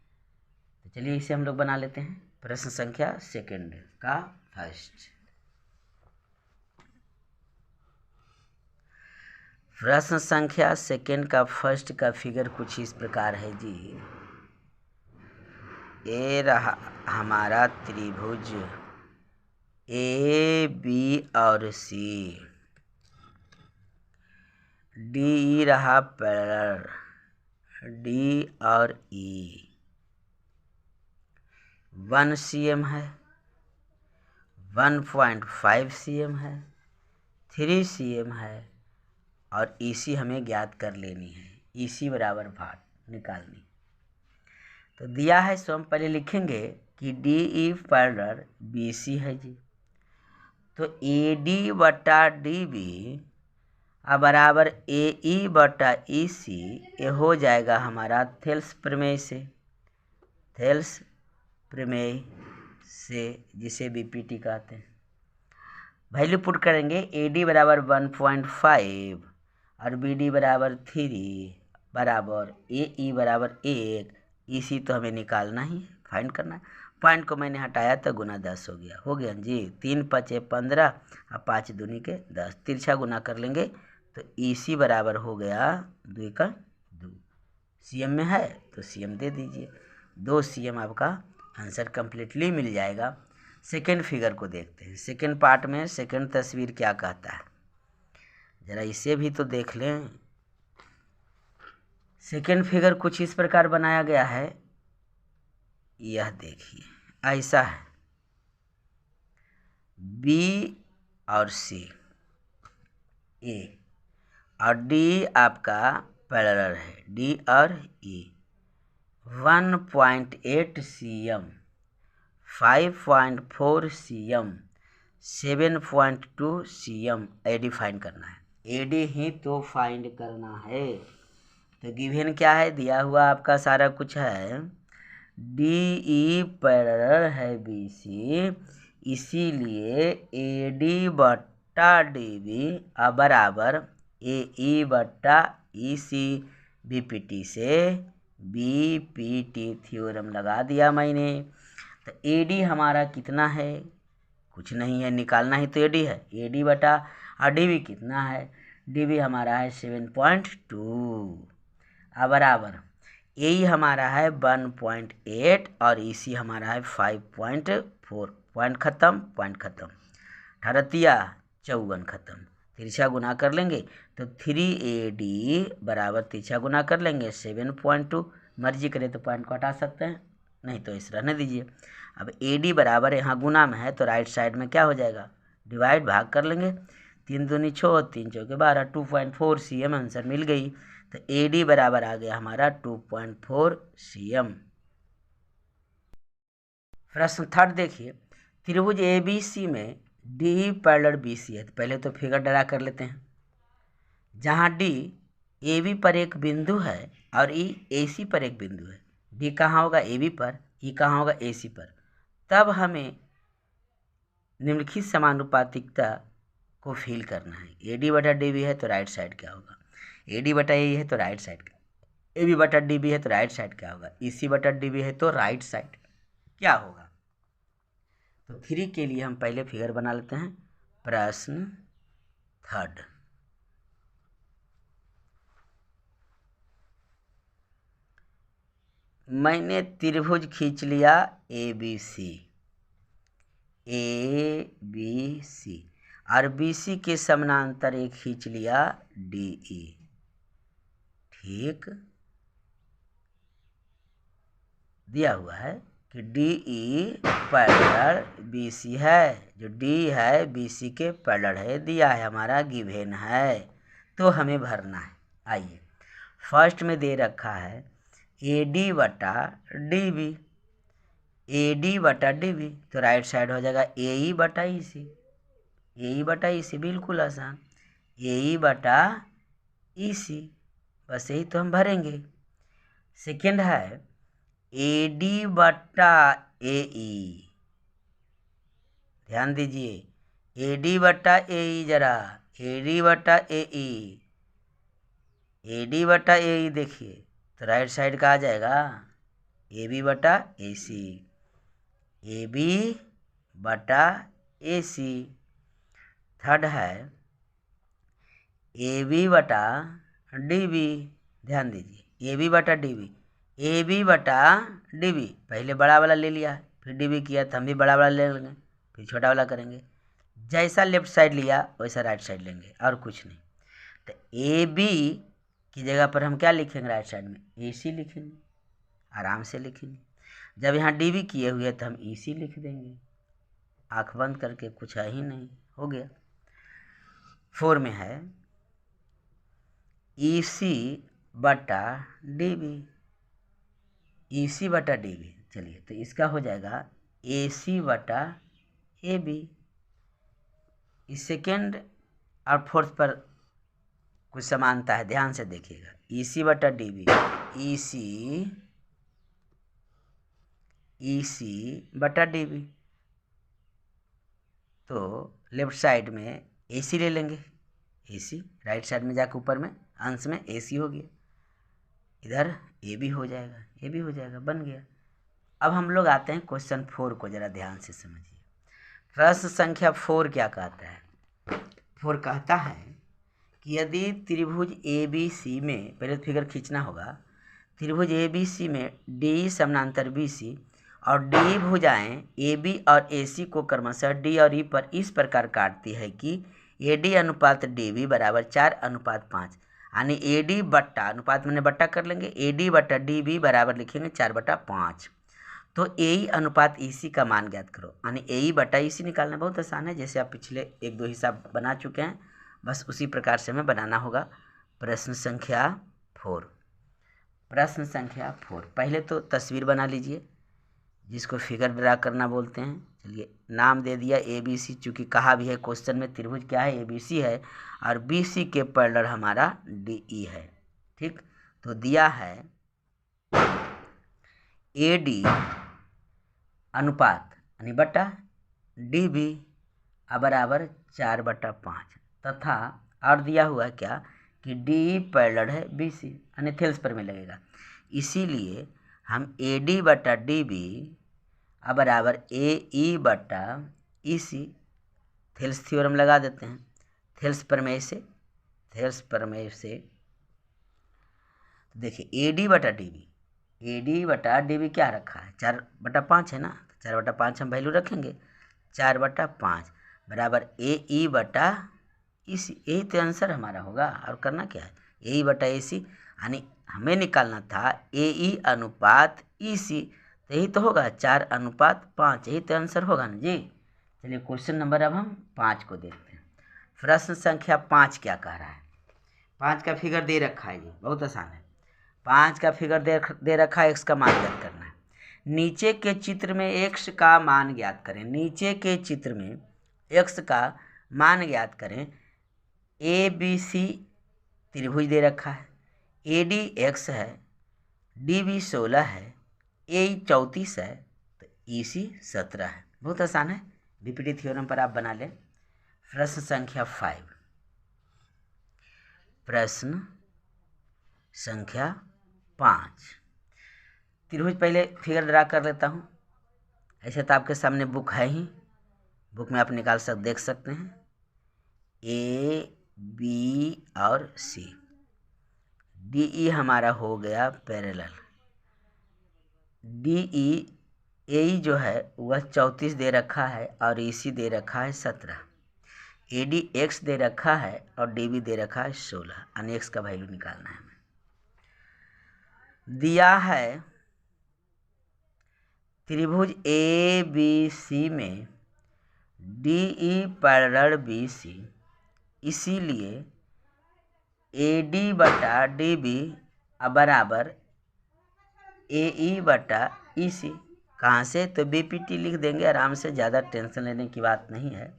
तो चलिए इसे हम लोग बना लेते हैं। प्रश्न संख्या सेकेंड का फर्स्ट। प्रश्न संख्या सेकेंड का फर्स्ट का फिगर कुछ इस प्रकार है जी। ये रहा हमारा त्रिभुज AB और C, DE रहा पैरेलल D और E, 1 cm है, 1.5 cm है, 3 cm है, और EC हमें ज्ञात कर लेनी है। EC बराबर भार निकालनी। तो दिया है, सो हम पहले लिखेंगे कि DE पैरेलल BC है जी। तो AD/DB बराबर AE/EC, ये हो जाएगा हमारा थेल्स प्रमेय से, थेल्स प्रमेय से, जिसे BPT कहते हैं। वैल्यू पुट करेंगे, AD बराबर 1.5 और BD बराबर 3 बराबर AE बराबर 1, EC तो हमें निकालना ही, फाइंड करना है। पॉइंट को मैंने हटाया तो गुना 10 हो गया जी। 3 × 5 = 15 और 5 दूनी के 10, तिरछा गुना कर लेंगे तो EC बराबर हो गया 2 का 2। CM में है तो CM दे दीजिए, 2 CM आपका आंसर कंप्लीटली मिल जाएगा। सेकेंड फिगर को देखते हैं। सेकेंड पार्ट में सेकेंड तस्वीर क्या कहता है, जरा इसे भी तो देख लें। सेकेंड फिगर कुछ इस प्रकार बनाया गया है, यह देखिए ऐसा है। B और C, A और D आपका पैरेलल है, D और E, 1.8 cm, 5.4 cm, 7.2 cm AD find करना है। AD ही तो फाइंड करना है। तो गिवन क्या है, दिया हुआ आपका सारा कुछ है। DE पैरेलल है BC, इसीलिए AD/DB बराबर AE/EC, BPT से BPT थ्योरम लगा दिया मैंने। तो AD हमारा कितना है, कुछ नहीं है, निकालना ही तो AD है। AD/DB कितना है, DB हमारा है 7.2 बराबर AE हमारा है 1.8 और EC हमारा है 5.4। पॉइंट खत्म, पॉइंट खत्म, 18×54 खत्म। तिरछा गुना कर लेंगे तो 3AD बराबर तिरछा गुना कर लेंगे 7.2। मर्जी करे तो पॉइंट को हटा सकते हैं, नहीं तो इस रहने दीजिए। अब AD बराबर यहाँ गुना में है तो राइट साइड में क्या हो जाएगा, डिवाइड भाग कर लेंगे। 3 दूनी 6, 3 चौके 12, 2.4 cm आंसर मिल गई। तो AD बराबर आ गया हमारा 2.4 cm। प्रश्न थर्ड देखिए, त्रिभुज ABC में DE पैरेलल BC है। तो पहले तो फिगर ड्रा कर लेते हैं। जहाँ D AB पर एक बिंदु है और E AC पर एक बिंदु है। D कहाँ होगा, AB पर, E कहाँ होगा, AC पर। तब हमें निम्नलिखित समानुपातिकता को फिल करना है। AD/DB है तो राइट साइड क्या होगा, AD/AE है तो राइट साइड क्या, AB/DB है तो राइट साइड क्या होगा, EC/DB है तो राइट साइड क्या होगा। तो 3 के लिए हम पहले फिगर बना लेते हैं। प्रश्न थर्ड। मैंने त्रिभुज खींच लिया ABC, ABC और BC के समानांतर एक खींच लिया DE। ठीक, दिया हुआ है कि DE पैरेलल BC है, जो D है BC के पैरेलल है, दिया है, हमारा गिवन है, तो हमें भरना है। आइए, फर्स्ट में दे रखा है AD बटा DB, AD बटा DB, तो राइट साइड हो जाएगा AE बटा EC, AE बटा EC, बिल्कुल आसान, AE बटा EC, बस यही तो हम भरेंगे। सेकेंड है AD बटा AE, ध्यान दीजिए, AD बटा AE, जरा AD बटा AE, AD बटा AE देखिए, तो राइट साइड का आ जाएगा AB बटा AC, AB बटा AC। थर्ड है AB बटा DB, ध्यान दीजिए, AB बटा DB, AB बटा DB, पहले बड़ा वाला ले लिया फिर DB किया, तो हम भी बड़ा वाला ले लेंगे, फिर छोटा वाला करेंगे, जैसा लेफ्ट साइड लिया वैसा राइट साइड लेंगे, और कुछ नहीं। तो AB की जगह पर हम क्या लिखेंगे, राइट साइड में AC लिखेंगे, आराम से लिखेंगे। जब यहाँ DB किए हुए तो हम EC लिख देंगे, आँख बंद करके, कुछ है ही नहीं, हो गया। 4 में है EC बटा DB, EC बटा DB, चलिए तो इसका हो जाएगा AC बटा AB। इस सेकेंड और फोर्थ पर कुछ समानता है, ध्यान से देखिएगा, EC बटा DB, EC बटा DB, तो लेफ्ट साइड में AC ले लेंगे, AC राइट साइड में जाकर ऊपर में अंश में AC हो गया, इधर AB हो जाएगा, AB हो जाएगा, बन गया। अब हम लोग आते हैं क्वेश्चन 4 को, जरा ध्यान से समझिए। प्रश्न संख्या 4 क्या कहता है? 4 कहता है कि यदि त्रिभुज ABC में, पहले फिगर खींचना होगा, त्रिभुज ABC में DE समानांतर BC और DE भुजाएं AB और AC को क्रमशः D और E पर इस प्रकार काटती है कि AD अनुपात DB बराबर 4:5, यानी AD बट्टा, अनुपात मैंने बट्टा कर लेंगे, AD बट्टा DB बराबर लिखेंगे 4/5। तो AE अनुपात EC का मान ज्ञात करो, यानी AE बटा EC निकालना बहुत आसान है, जैसे आप पिछले 1-2 हिसाब बना चुके हैं, बस उसी प्रकार से हमें बनाना होगा। प्रश्न संख्या 4, प्रश्न संख्या 4, पहले तो तस्वीर बना लीजिए, जिसको फिगर ड्रा करना बोलते हैं। चलिए, नाम दे दिया ABC, चूँकि कहा भी है क्वेश्चन में त्रिभुज क्या है, ABC है, और BC के पैरेलल हमारा DE है। ठीक, तो दिया है AD अनुपात यानी बटा DB बराबर 4/5, तथा और दिया हुआ क्या कि DE पैरेलल है BC, यानी थेल्स पर में लगेगा, इसीलिए हम AD बटा DB बराबर AE बटा EC, थेल्स थ्योरम लगा देते हैं, थेल्स प्रमेय से, थेल्स प्रमेय से। देखिए AD बटा DB, AD बटा DB क्या रखा है, 4/5 है ना, 4/5 हम वैल्यू रखेंगे, 4/5 बराबर AE बटा EC, यही तो आंसर हमारा होगा, और करना क्या है, AE बटा AC, यानी हमें निकालना था AE अनुपात EC, तो यही तो होगा 4:5, यही तो आंसर होगा ना जी। चलिए क्वेश्चन नंबर अब हम 5 को देखते हैं। प्रश्न संख्या 5 क्या कह रहा है? 5 का फिगर दे रखा है जी, बहुत आसान है। 5 का फिगर दे रखा है, x का मान ज्ञात करना है। नीचे के चित्र में x का मान ज्ञात करें, नीचे के चित्र में x का मान ज्ञात करें। ABC त्रिभुज दे रखा है, AD x है, DB 16 है, AE 34 है, तो EC 17 है। बहुत आसान है, बीपीटी थ्योरम पर आप बना लें। प्रश्न संख्या 5, प्रश्न संख्या 5, त्रिभुज पहले फिगर ड्रा कर लेता हूँ। ऐसे तो आपके सामने बुक है ही, बुक में आप निकाल देख सकते हैं। बी और सी। डी हमारा हो गया पैरेलल। डी ए जो है वह 34 दे रखा है और ईसी दे रखा है 17। एडी एक्स दे रखा है और डीबी दे रखा है 16। यानी एक्स का वैल्यू निकालना है हमें। दिया है त्रिभुज ए बी सी में डीई पैरेलल बी सी, इसीलिए एडी बटा डीबी बराबर एई बटा ईसी। कहाँ से? तो बीपीटी लिख देंगे आराम से, ज़्यादा टेंशन लेने की बात नहीं है।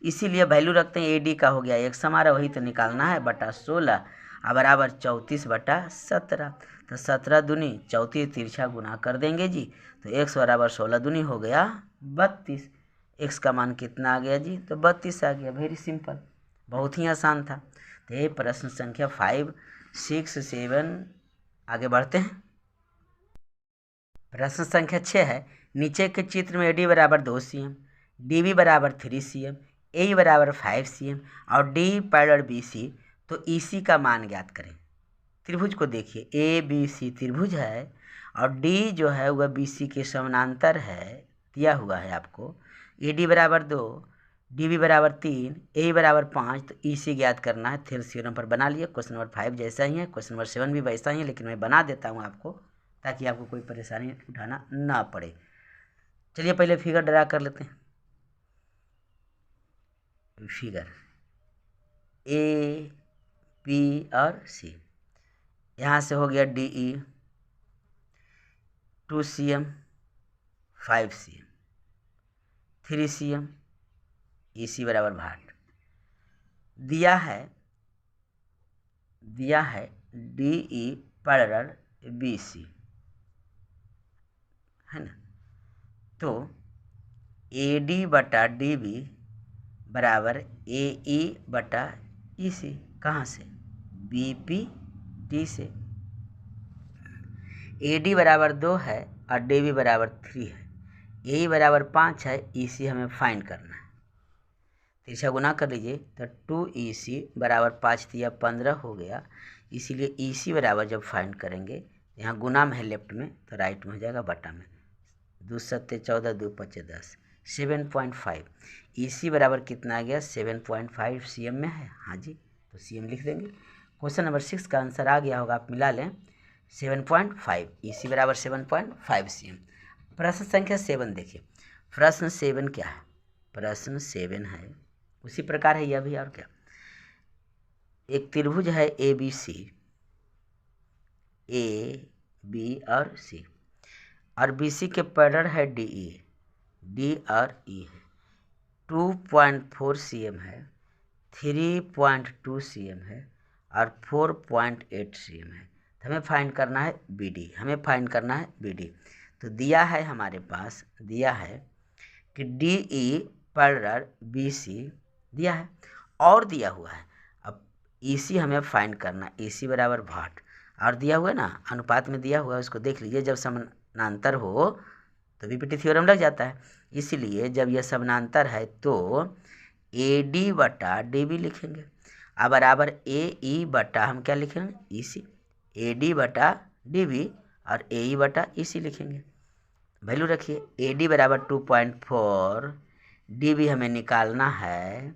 इसीलिए वैल्यू रखते हैं एडी का हो गया एक्स हमारा, वही तो निकालना है, बटा 16 बराबर 34 बटा 17। तो 17 दूनी 34 तिरछा गुना कर देंगे जी, तो एक्स बराबर 16 दूनी हो गया 32। एक्स का मान कितना आ गया जी? तो 32 आ गया। वेरी सिंपल, बहुत ही आसान था। तो ये प्रश्न संख्या 5, 6, 7 आगे बढ़ते हैं। प्रश्न संख्या 6 है, नीचे के चित्र में एडी बराबर 2 cm, डीबी बराबर 3 cm, ए बराबर 5 cm और डी पैरेलल बी सी, तो ईसी का मान ज्ञात करें। त्रिभुज को देखिए, ए बी सी त्रिभुज है और डी जो है वह बी सी के समानांतर है, दिया हुआ है आपको। ए डी बराबर 2, डी बी बराबर 3, ए बराबर 5, तो ईसी ज्ञात करना है। थ्योरम पर बना लिया। क्वेश्चन नंबर 5 जैसा ही है, क्वेश्चन नंबर 7 भी वैसा ही है, लेकिन मैं बना देता हूँ आपको ताकि आपको कोई परेशानी उठाना ना पड़े। चलिए पहले फिगर ड्रा कर लेते हैं। फिगर ए बी और सी, यहाँ से हो गया DE 2 cm 5 cm 3 cm, EC बराबर 8। दिया है डीई पैरेलल बीसी, है ना। तो एडी बटा डीबी बराबर एई बटा ईसी। कहाँ से? बीपीटी से। एडी बराबर 2 है और डीबी बराबर 3 है, ए बराबर 5 है, ईसी हमें फाइंड करना है। तिरछा गुना कर लीजिए, तो 2EC बराबर 5 दिया 15 हो गया। इसीलिए EC बराबर जब फाइंड करेंगे, यहाँ गुना में है लेफ्ट में, तो राइट में हो जाएगा बटा में। 2 सत्ते 14, 2 पच्चे 10, 7.5। EC बराबर कितना आ गया? 7.5 cm में है। हाँ जी, तो cm लिख देंगे। क्वेश्चन नंबर 6 का आंसर आ गया होगा, आप मिला लें 7.5। EC बराबर 7.5 cm। प्रश्न संख्या 7 देखिए। प्रश्न 7 क्या है? प्रश्न 7 है उसी प्रकार है यह भी, और क्या। एक त्रिभुज है ए बी सी, ए बी और सी, और बी सी के पैरेलल है डी ई, डी और ई है। 2.4 cm है, 3.2 cm है और 4.8 cm है। तो हमें फाइंड करना है बी डी। तो दिया है हमारे पास, दिया है कि D E parallel B C दिया है और दिया हुआ है। अब ईसी हमें फाइंड करना, ईसी बराबर 8 और दिया हुआ है ना, अनुपात में दिया हुआ है, उसको देख लीजिए। जब समानांतर हो तो बीपीटी थ्योरम लग जाता है। इसीलिए जब यह समानांतर है तो ए डी बटा डी बी लिखेंगे, अब बराबर ए ई बटा हम क्या लिखेंगे? ईसी। ए डी बटा डी बी और ए ई बटा ईसी लिखेंगे। वैल्यू रखिए, ए डी बराबर 2.4, डी बी हमें निकालना है,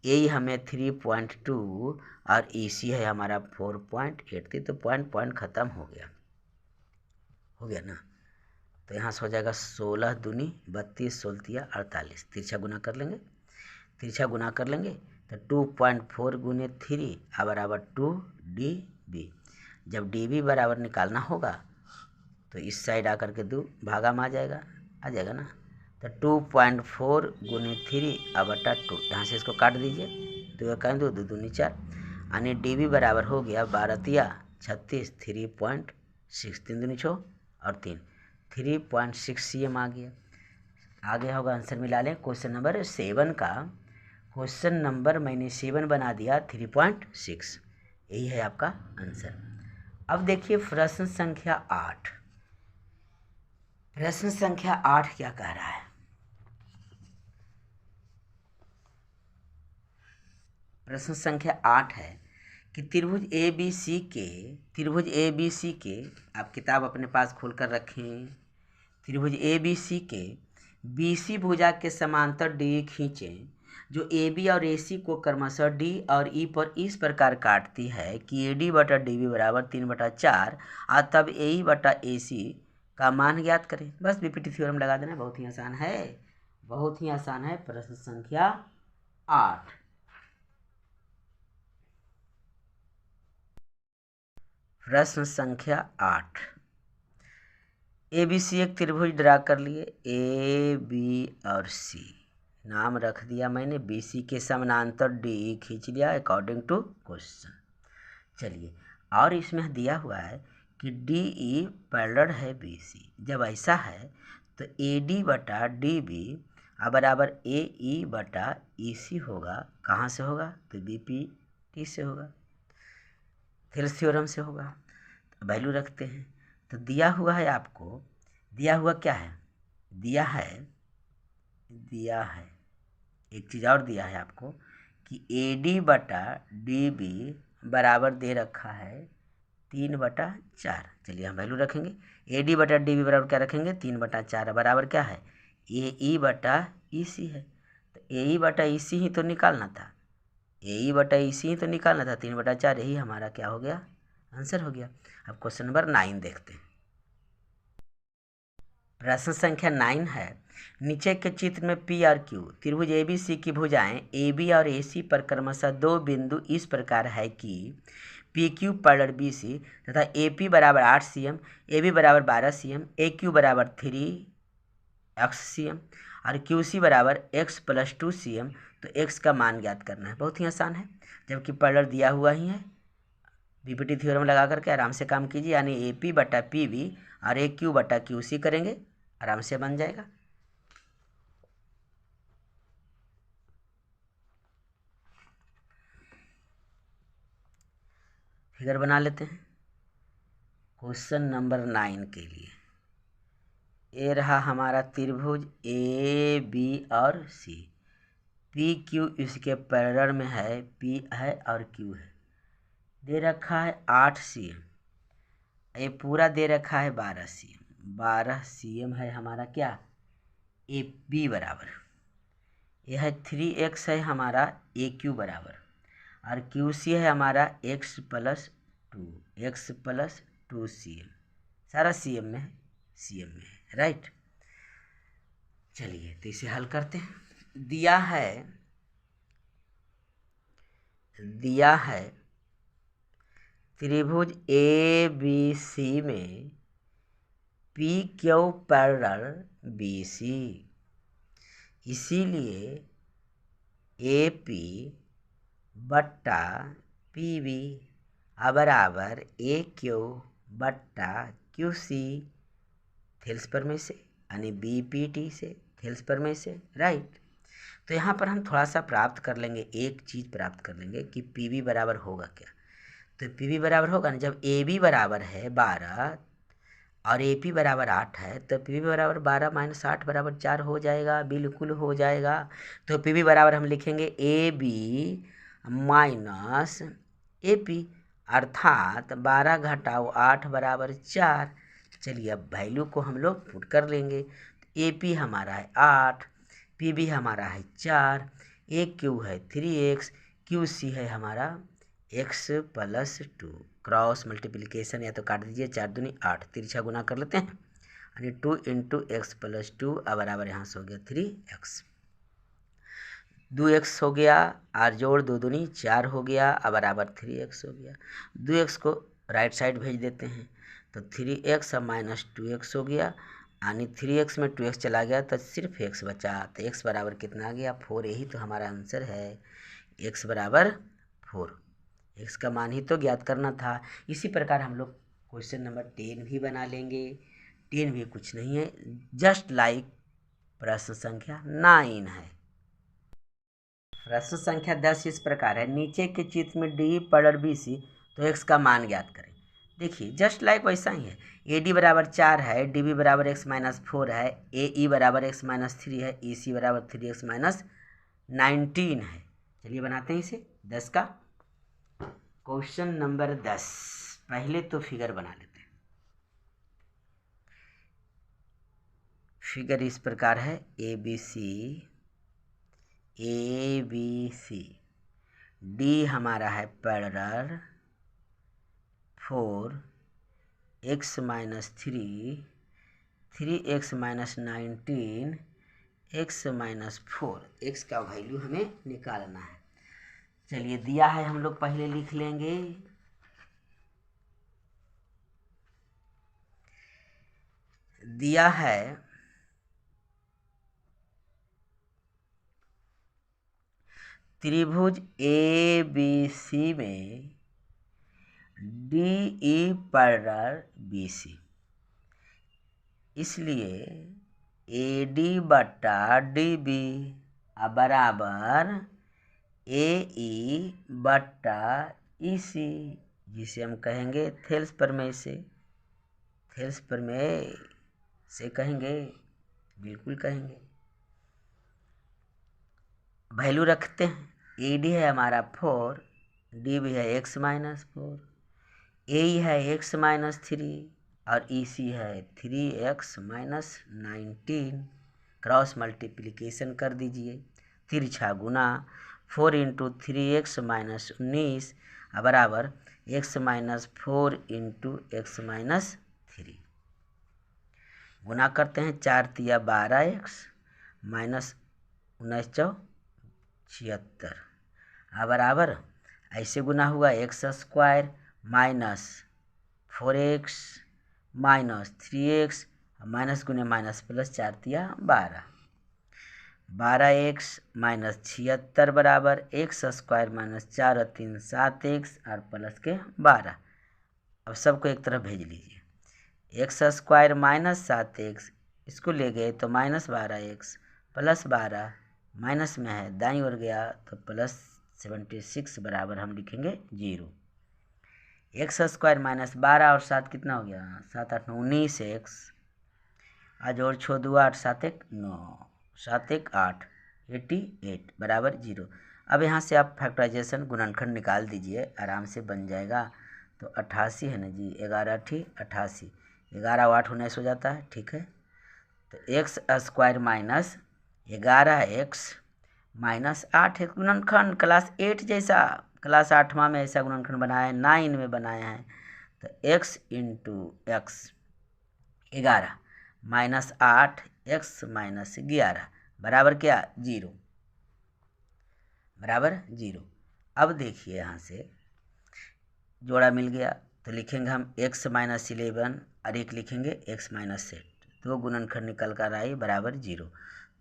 ए हमें 3.2 और ई सी है हमारा 4.8। तो पॉइंट ख़त्म हो गया ना। तो यहाँ से हो जाएगा 16 दूनी 32, 16 48। तिरछा गुना कर लेंगे तो 2.4 गुने 3 बराबर 2 डी बी। जब डी बी बराबर निकालना होगा तो इस साइड आकर के 2 भागा में आ जाएगा ना। तो 2.4 गुने 3 बटा 2, यहाँ से इसको काट दीजिए, 2 कहें 2 दूनी 4, यानी डी बी बराबर हो गया 12 36, 3.6, 3 दूनी 6 और 3, 3.6 cm आ गया होगा। आंसर मिला लें क्वेश्चन नंबर 7 का। क्वेश्चन नंबर मैंने 7 बना दिया 3.6, यही है आपका आंसर। अब देखिए प्रश्न संख्या 8। प्रश्न संख्या 8 क्या कह रहा है? प्रश्न संख्या 8 है कि त्रिभुज ए बी सी के आप किताब अपने पास खोल कर रखें। त्रिभुज ए बी सी के BC भुजा के समांतर डी खींचें जो AB और AC को क्रमशः D और E पर इस प्रकार काटती है कि AD बटा DB बराबर 3/4 और तब AE बटा AC का मान ज्ञात करें। बस बीपीटी थ्योरम लगा देना, बहुत ही आसान है, बहुत ही आसान है। प्रश्न संख्या 8। प्रश्न संख्या 8, ABC एक त्रिभुज ड्रा कर लिए, AB और C नाम रख दिया मैंने, BC के समानांतर D खींच लिया अकॉर्डिंग टू क्वेश्चन। चलिए, और इसमें दिया हुआ है कि DE पैरेलल है BC। जब ऐसा है तो AD बटा DB बराबर AE बटा EC होगा। कहाँ से होगा? तो BPT से होगा, थेल्स थ्योरम से होगा। तो वैल्यू रखते हैं। तो दिया हुआ है आपको, दिया हुआ क्या है? दिया है एक चीज़ और दिया है आपको कि AD बटा DB बराबर दे रखा है 3/4। चलिए हम वैल्यू रखेंगे। AD बटा DB बराबर क्या रखेंगे? 3/4 बराबर क्या है? AE बटा EC है। तो AE बटा EC ही तो निकालना था, AE बटा EC ही तो निकालना था। 3/4 यही हमारा क्या हो गया? आंसर हो गया। अब क्वेश्चन नंबर 9 देखते हैं। प्रश्न संख्या 9 है, नीचे के चित्र में P और Q त्रिभुज ABC की भुजाएं AB और AC पर क्रमशः 2 बिंदु इस प्रकार है कि PQ पैरेलल BC तथा AP बराबर 8 cm, AB बराबर 12 cm, AQ बराबर 3x cm और QC बराबर x + 2 cm। तो x का मान ज्ञात करना है। बहुत ही आसान है, जबकि पैरेलल दिया हुआ ही है। बीपीटी थ्योरम लगा करके आराम से काम कीजिए, यानी AP बटा PB और AQ बटा QC करेंगे, आराम से बन जाएगा। फिगर बना लेते हैं क्वेश्चन नंबर 9 के लिए। ये रहा हमारा त्रिभुज AB और C, PQ इसके पैरेलल में है, P है और Q है। दे रखा है 8 cm, ये पूरा दे रखा है 12 cm। 12 cm है हमारा क्या? AB बराबर, यह 3x है हमारा AQ बराबर, और QC है हमारा x + 2 cm। सारा CM में है, राइट। चलिए तो इसे हल करते हैं। दिया है त्रिभुज ABC में PQ पैरेलल BC, इसीलिए AP बटा PB बराबर AQ बटा QC थेल्स प्रमेय से, यानी BPT से, थेल्स प्रमेय से, राइट। तो यहाँ पर हम थोड़ा सा प्राप्त कर लेंगे, एक चीज़ प्राप्त कर लेंगे कि PB बराबर होगा क्या। तो PB बराबर होगा ना, जब AB बराबर है 12 और AP बराबर 8 है, तो PB बराबर 12 - 8 बराबर 4 हो जाएगा, बिल्कुल हो जाएगा। तो PB बराबर हम लिखेंगे AB माइनस AP, अर्थात 12 घटाओ 8 बराबर 4। चलिए अब वैल्यू को हम लोग पुट कर लेंगे। AP हमारा है 8, PB हमारा है 4, AQ है 3x, QC है हमारा x + 2। क्रॉस मल्टीप्लिकेशन या तो काट दीजिए, 4 दूनी 8, तिरछा गुना कर लेते हैं, यानी 2 × x + 2 बराबर यहाँ से हो गया 3x। 2x हो गया, और जोड़ 2 दूनी 4 हो गया, बराबर 3x हो गया। 2x को राइट साइड भेज देते हैं, तो 3x माइनस 2x हो गया, यानी 3x में 2x चला गया तो सिर्फ x बचा। तो x बराबर कितना आ गया? 4। यही तो हमारा आंसर है, x बराबर 4। x का मान ही तो ज्ञात करना था। इसी प्रकार हम लोग क्वेश्चन नंबर 10 भी बना लेंगे। 10 भी कुछ नहीं है, जस्ट लाइक प्रश्न संख्या 9 है। प्रश्न संख्या 10 इस प्रकार है, नीचे के चित्र में D पैरेलल BC, तो x का मान ज्ञात करें। देखिए जस्ट लाइक वैसा ही है। AD बराबर 4 है, DB बराबर x - 4 है, AE बराबर x - 3 है, EC बराबर 3x - 19 है। चलिए बनाते हैं इसे 10 का क्वेश्चन नंबर 10। पहले तो फिगर बना लेते हैं। फिगर इस प्रकार है ए बी सी डी हमारा है parallel 4x minus 3x minus 19 x minus 4 x का वैल्यू हमें निकालना है। चलिए दिया है, हम लोग पहले लिख लेंगे। दिया है त्रिभुज ए बी सी में D E parallel B C, इसलिए ए डी बटा डी बी बराबर ए ई बटा ई सी, जिसे हम कहेंगे थेल्स प्रमेय से कहेंगे, बिल्कुल कहेंगे। वैल्यू रखते हैं। ए डी है हमारा 4, डी भी है x माइनस 4, ए है x माइनस 3 और ई सी है 3x माइनस 19। क्रॉस मल्टीप्लिकेशन कर दीजिए, तिरछा गुना 4 इंटू 3x माइनस 19 बराबर x minus 4 into x minus 3। गुना करते हैं, 4 तिया 12x माइनस 19 चौ 76 बराबर ऐसे गुना हुआ x square minus 4x minus 3x minus गुने माइनस प्लस 4 तिया 12x माइनस 76 बराबर x स्क्वायर माइनस 4 और 3 7x और प्लस के 12। अब सबको एक तरफ भेज लीजिए। x स्क्वायर माइनस 7x इसको ले गए तो माइनस 12x प्लस 12 माइनस में है, दाईं ओर गया तो प्लस 76 बराबर हम लिखेंगे 0। एक्स स्क्वायर माइनस 12 और 7 कितना हो गया, 7 8 9 19x आज और छो 2 8 7 1 9 7 1 8 88 बराबर 0। अब यहाँ से आप फैक्टराइजेशन गुणनखंड निकाल दीजिए, आराम से बन जाएगा। तो 88 है ना जी, 11 ठी 88, 11 और 8 19 हो जाता है, ठीक है। तो x square minus 11x minus 8 है गुणनखंड क्लास 8 जैसा, क्लास 8वां में ऐसा गुणनखंड बनाया है, 9 में बनाया है। तो x into x 11 minus 8 x minus 11 बराबर क्या 0, बराबर 0। अब देखिए यहाँ से जोड़ा मिल गया तो लिखेंगे हम x माइनस 11 और एक लिखेंगे x माइनस 8, दो गुणनखंड निकल कर आई बराबर 0।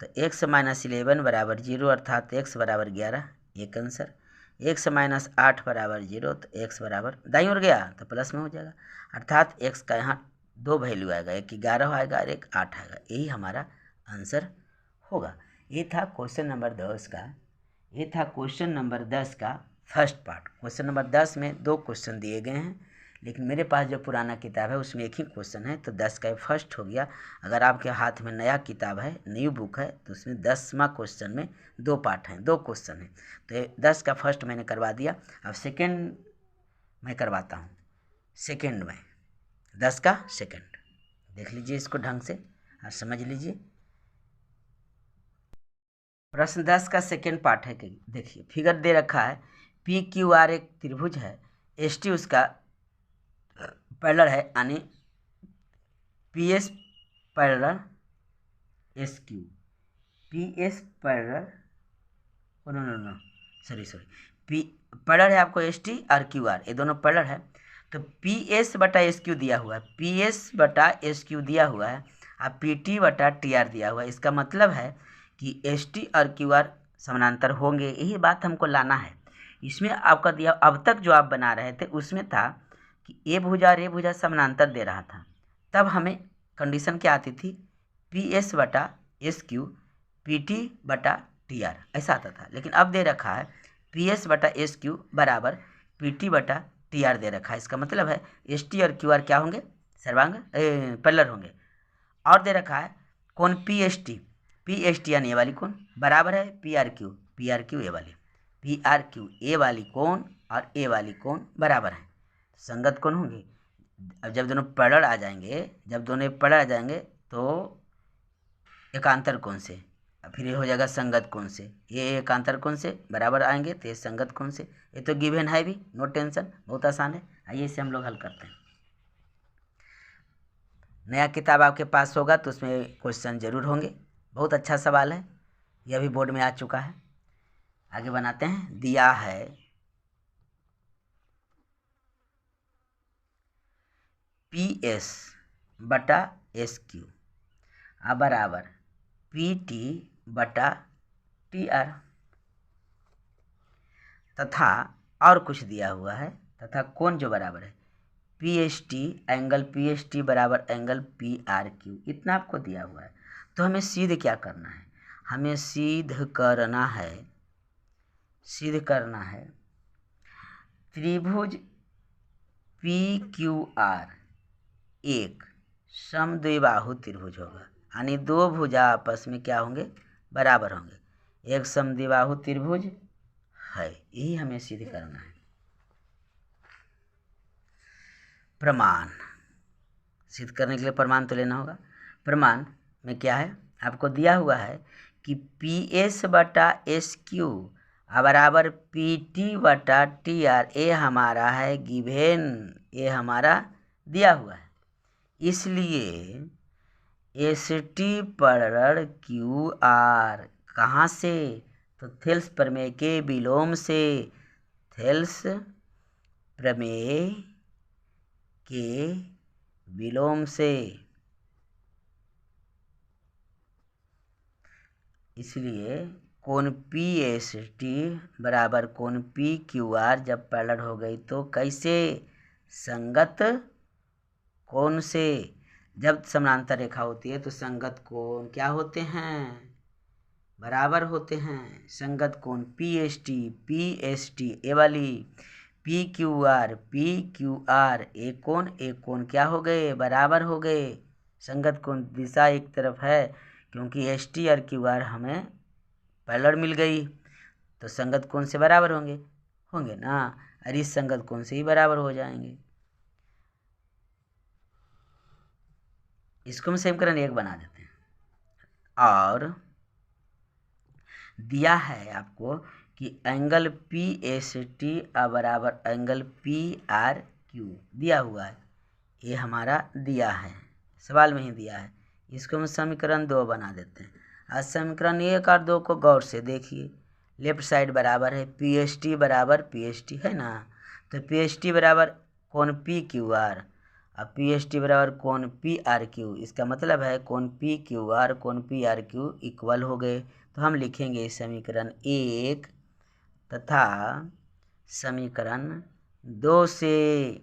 तो x माइनस 11 बराबर 0 अर्थात x बराबर 11, एक आंसर। x माइनस 8 बराबर 0 तो x बराबर दाईं ओर गया तो प्लस में हो जाएगा, अर्थात x का यहाँ दो वैल्यू आएगा, एक 11 आएगा और एक 8 आएगा, यही हमारा आंसर होगा। ये था क्वेश्चन नंबर 10 का, ये था क्वेश्चन नंबर 10 का फर्स्ट पार्ट। क्वेश्चन नंबर 10 में 2 क्वेश्चन दिए गए हैं, लेकिन मेरे पास जो पुराना किताब है उसमें एक ही क्वेश्चन है, तो 10 का फर्स्ट हो गया। अगर आपके हाथ में नया किताब है, न्यू बुक है, तो उसमें 10वां क्वेश्चन में 2 पार्ट हैं, 2 क्वेश्चन हैं। तो 10 का फर्स्ट मैंने करवा दिया, अब सेकेंड मैं करवाता हूँ। सेकेंड में 10 का सेकेंड देख लीजिए, इसको ढंग से और समझ लीजिए। प्रश्न 10 का सेकेंड पार्ट है कि देखिए फिगर दे रखा है, पी क्यू आर एक त्रिभुज है, एस टी उसका पैरेलल है, यानी P S parallel S Q, P S parallel no sorry P parallel है आपको एस टी और क्यू आर, ये दोनों पैरेलल है। तो पी एस बटा एस क्यू दिया हुआ है, पी एस बटा एस क्यू दिया हुआ है और पी टी बटा टी आर दिया हुआ है। इसका मतलब है कि एस टी और क्यू आर समानांतर होंगे, यही बात हमको लाना है। इसमें आपका दिया अब तक जो आप बना रहे थे उसमें था कि ए भुजा और ए भुजा समानांतर दे रहा था, तब हमें कंडीशन क्या आती थी, पी एस बटा एस क्यू पी टी बटा टी आर ऐसा आता था। लेकिन अब दे रखा है पी एस बटा एस क्यू बराबर पी टी बटा टी आर दे रखा है। इसका मतलब है एस टी और क्यू आर क्या होंगे, सर्वांग पैरेलल होंगे। और दे रखा है कौन पी एस टी यानी ये वाली कौन बराबर है पी आर क्यू ये वाली, PRQ, ए वाली कोण और ए वाली कोण बराबर हैं, संगत कोण होंगे। अब जब दोनों पैरेलल आ जाएंगे, तो एकांतर कोण से, फिर ये हो जाएगा संगत कोण से, ये एकांतर कोण से बराबर आएंगे तो ये संगत कोण से। ये तो गिवन है भी, नो टेंशन, बहुत आसान है। आइए इसे हम लोग हल करते हैं। नया किताब आपके पास होगा तो उसमें क्वेश्चन जरूर होंगे। बहुत अच्छा सवाल है, यह भी बोर्ड में आ चुका है। आगे बनाते हैं। दिया है PS बटा SQ बराबर PT बटा TR, तथा और कुछ दिया हुआ है, तथा कोण जो बराबर है PST, एंगल PST बराबर एंगल PRQ, इतना आपको दिया हुआ है। तो हमें सिद्ध क्या करना है, हमें सिद्ध करना है त्रिभुज PQR एक समद्विबाहु त्रिभुज होगा, यानी दो भुजा आपस में क्या होंगे, बराबर होंगे। एक समद्विबाहु त्रिभुज है, यही हमें सिद्ध करना है। प्रमाण सिद्ध करने के लिए प्रमाण तो लेना होगा। प्रमाण में क्या है, आपको दिया हुआ है कि PS बटा SQ बराबर PT बटा TR, ये हमारा है गिवेन, ये हमारा दिया हुआ है। इसलिए ST पैरेलल QR कहाँ से, तो थेल्स प्रमेय के विलोम से, थेल्स प्रमेय के विलोम से। इसलिए कोण PST बराबर कोण PQR जब पैरेलल हो गई तो कैसे, संगत कोण से। जब समानांतर रेखा होती है तो संगत कोण क्या होते हैं, बराबर होते हैं। संगत कोण PST ए वाली, PQR एक कोण क्या हो गए, बराबर हो गए। संगत कोण दिशा एक तरफ है, क्योंकि ST और QR हमें पैरेलल मिल गई, तो संगत कोण से बराबर होंगे ना, और इस संगत कोण से ही बराबर हो जाएंगे। इसको हम समीकरण 1 बना देते हैं। और दिया है आपको कि एंगल PST बराबर एंगल PRQ दिया हुआ है, ये हमारा दिया है, सवाल में ही दिया है। इसको हम समीकरण 2 बना देते हैं। आज समीकरण 1 और 2 को गौर से देखिए। लेफ्ट साइड बराबर है PST बराबर PST है ना, तो PST बराबर कोण PQR और PST बराबर कोण PRQ, इसका मतलब है कोण PQR कोण PRQ इक्वल हो गए। तो हम लिखेंगे समीकरण 1 तथा समीकरण 2 से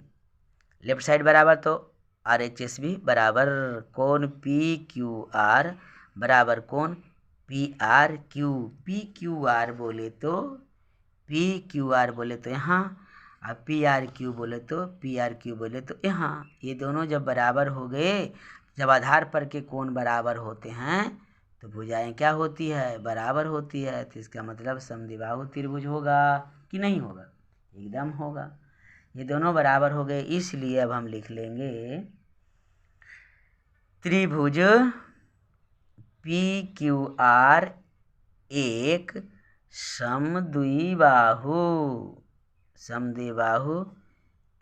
लेफ्ट साइड बराबर तो RHS भी बराबर कोण PQR बराबर कोण PRQ, PQR बोले तो यहाँ, और PRQ बोले तो यहाँ। ये दोनों जब बराबर हो गए, जब आधार पर के कोण बराबर होते हैं तो भुजाएं क्या होती है, बराबर होती है। तो इसका मतलब समद्विबाहु त्रिभुज होगा कि नहीं होगा, एकदम होगा। ये दोनों बराबर हो गए, इसलिए अब हम लिख लेंगे त्रिभुज PQR एक समद्विबाहु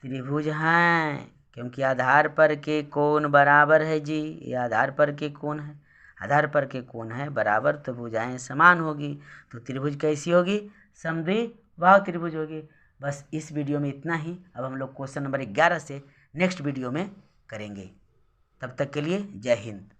त्रिभुज हैं, क्योंकि आधार पर के कोण बराबर है जी, ये आधार पर के कोण है, आधार पर के कोण है बराबर, तो भुजाएं समान होगी, तो त्रिभुज कैसी होगी, समद्विबाहु त्रिभुज होगी। बस इस वीडियो में इतना ही। अब हम लोग क्वेश्चन नंबर 11 से नेक्स्ट वीडियो में करेंगे। तब तक के लिए जय हिंद।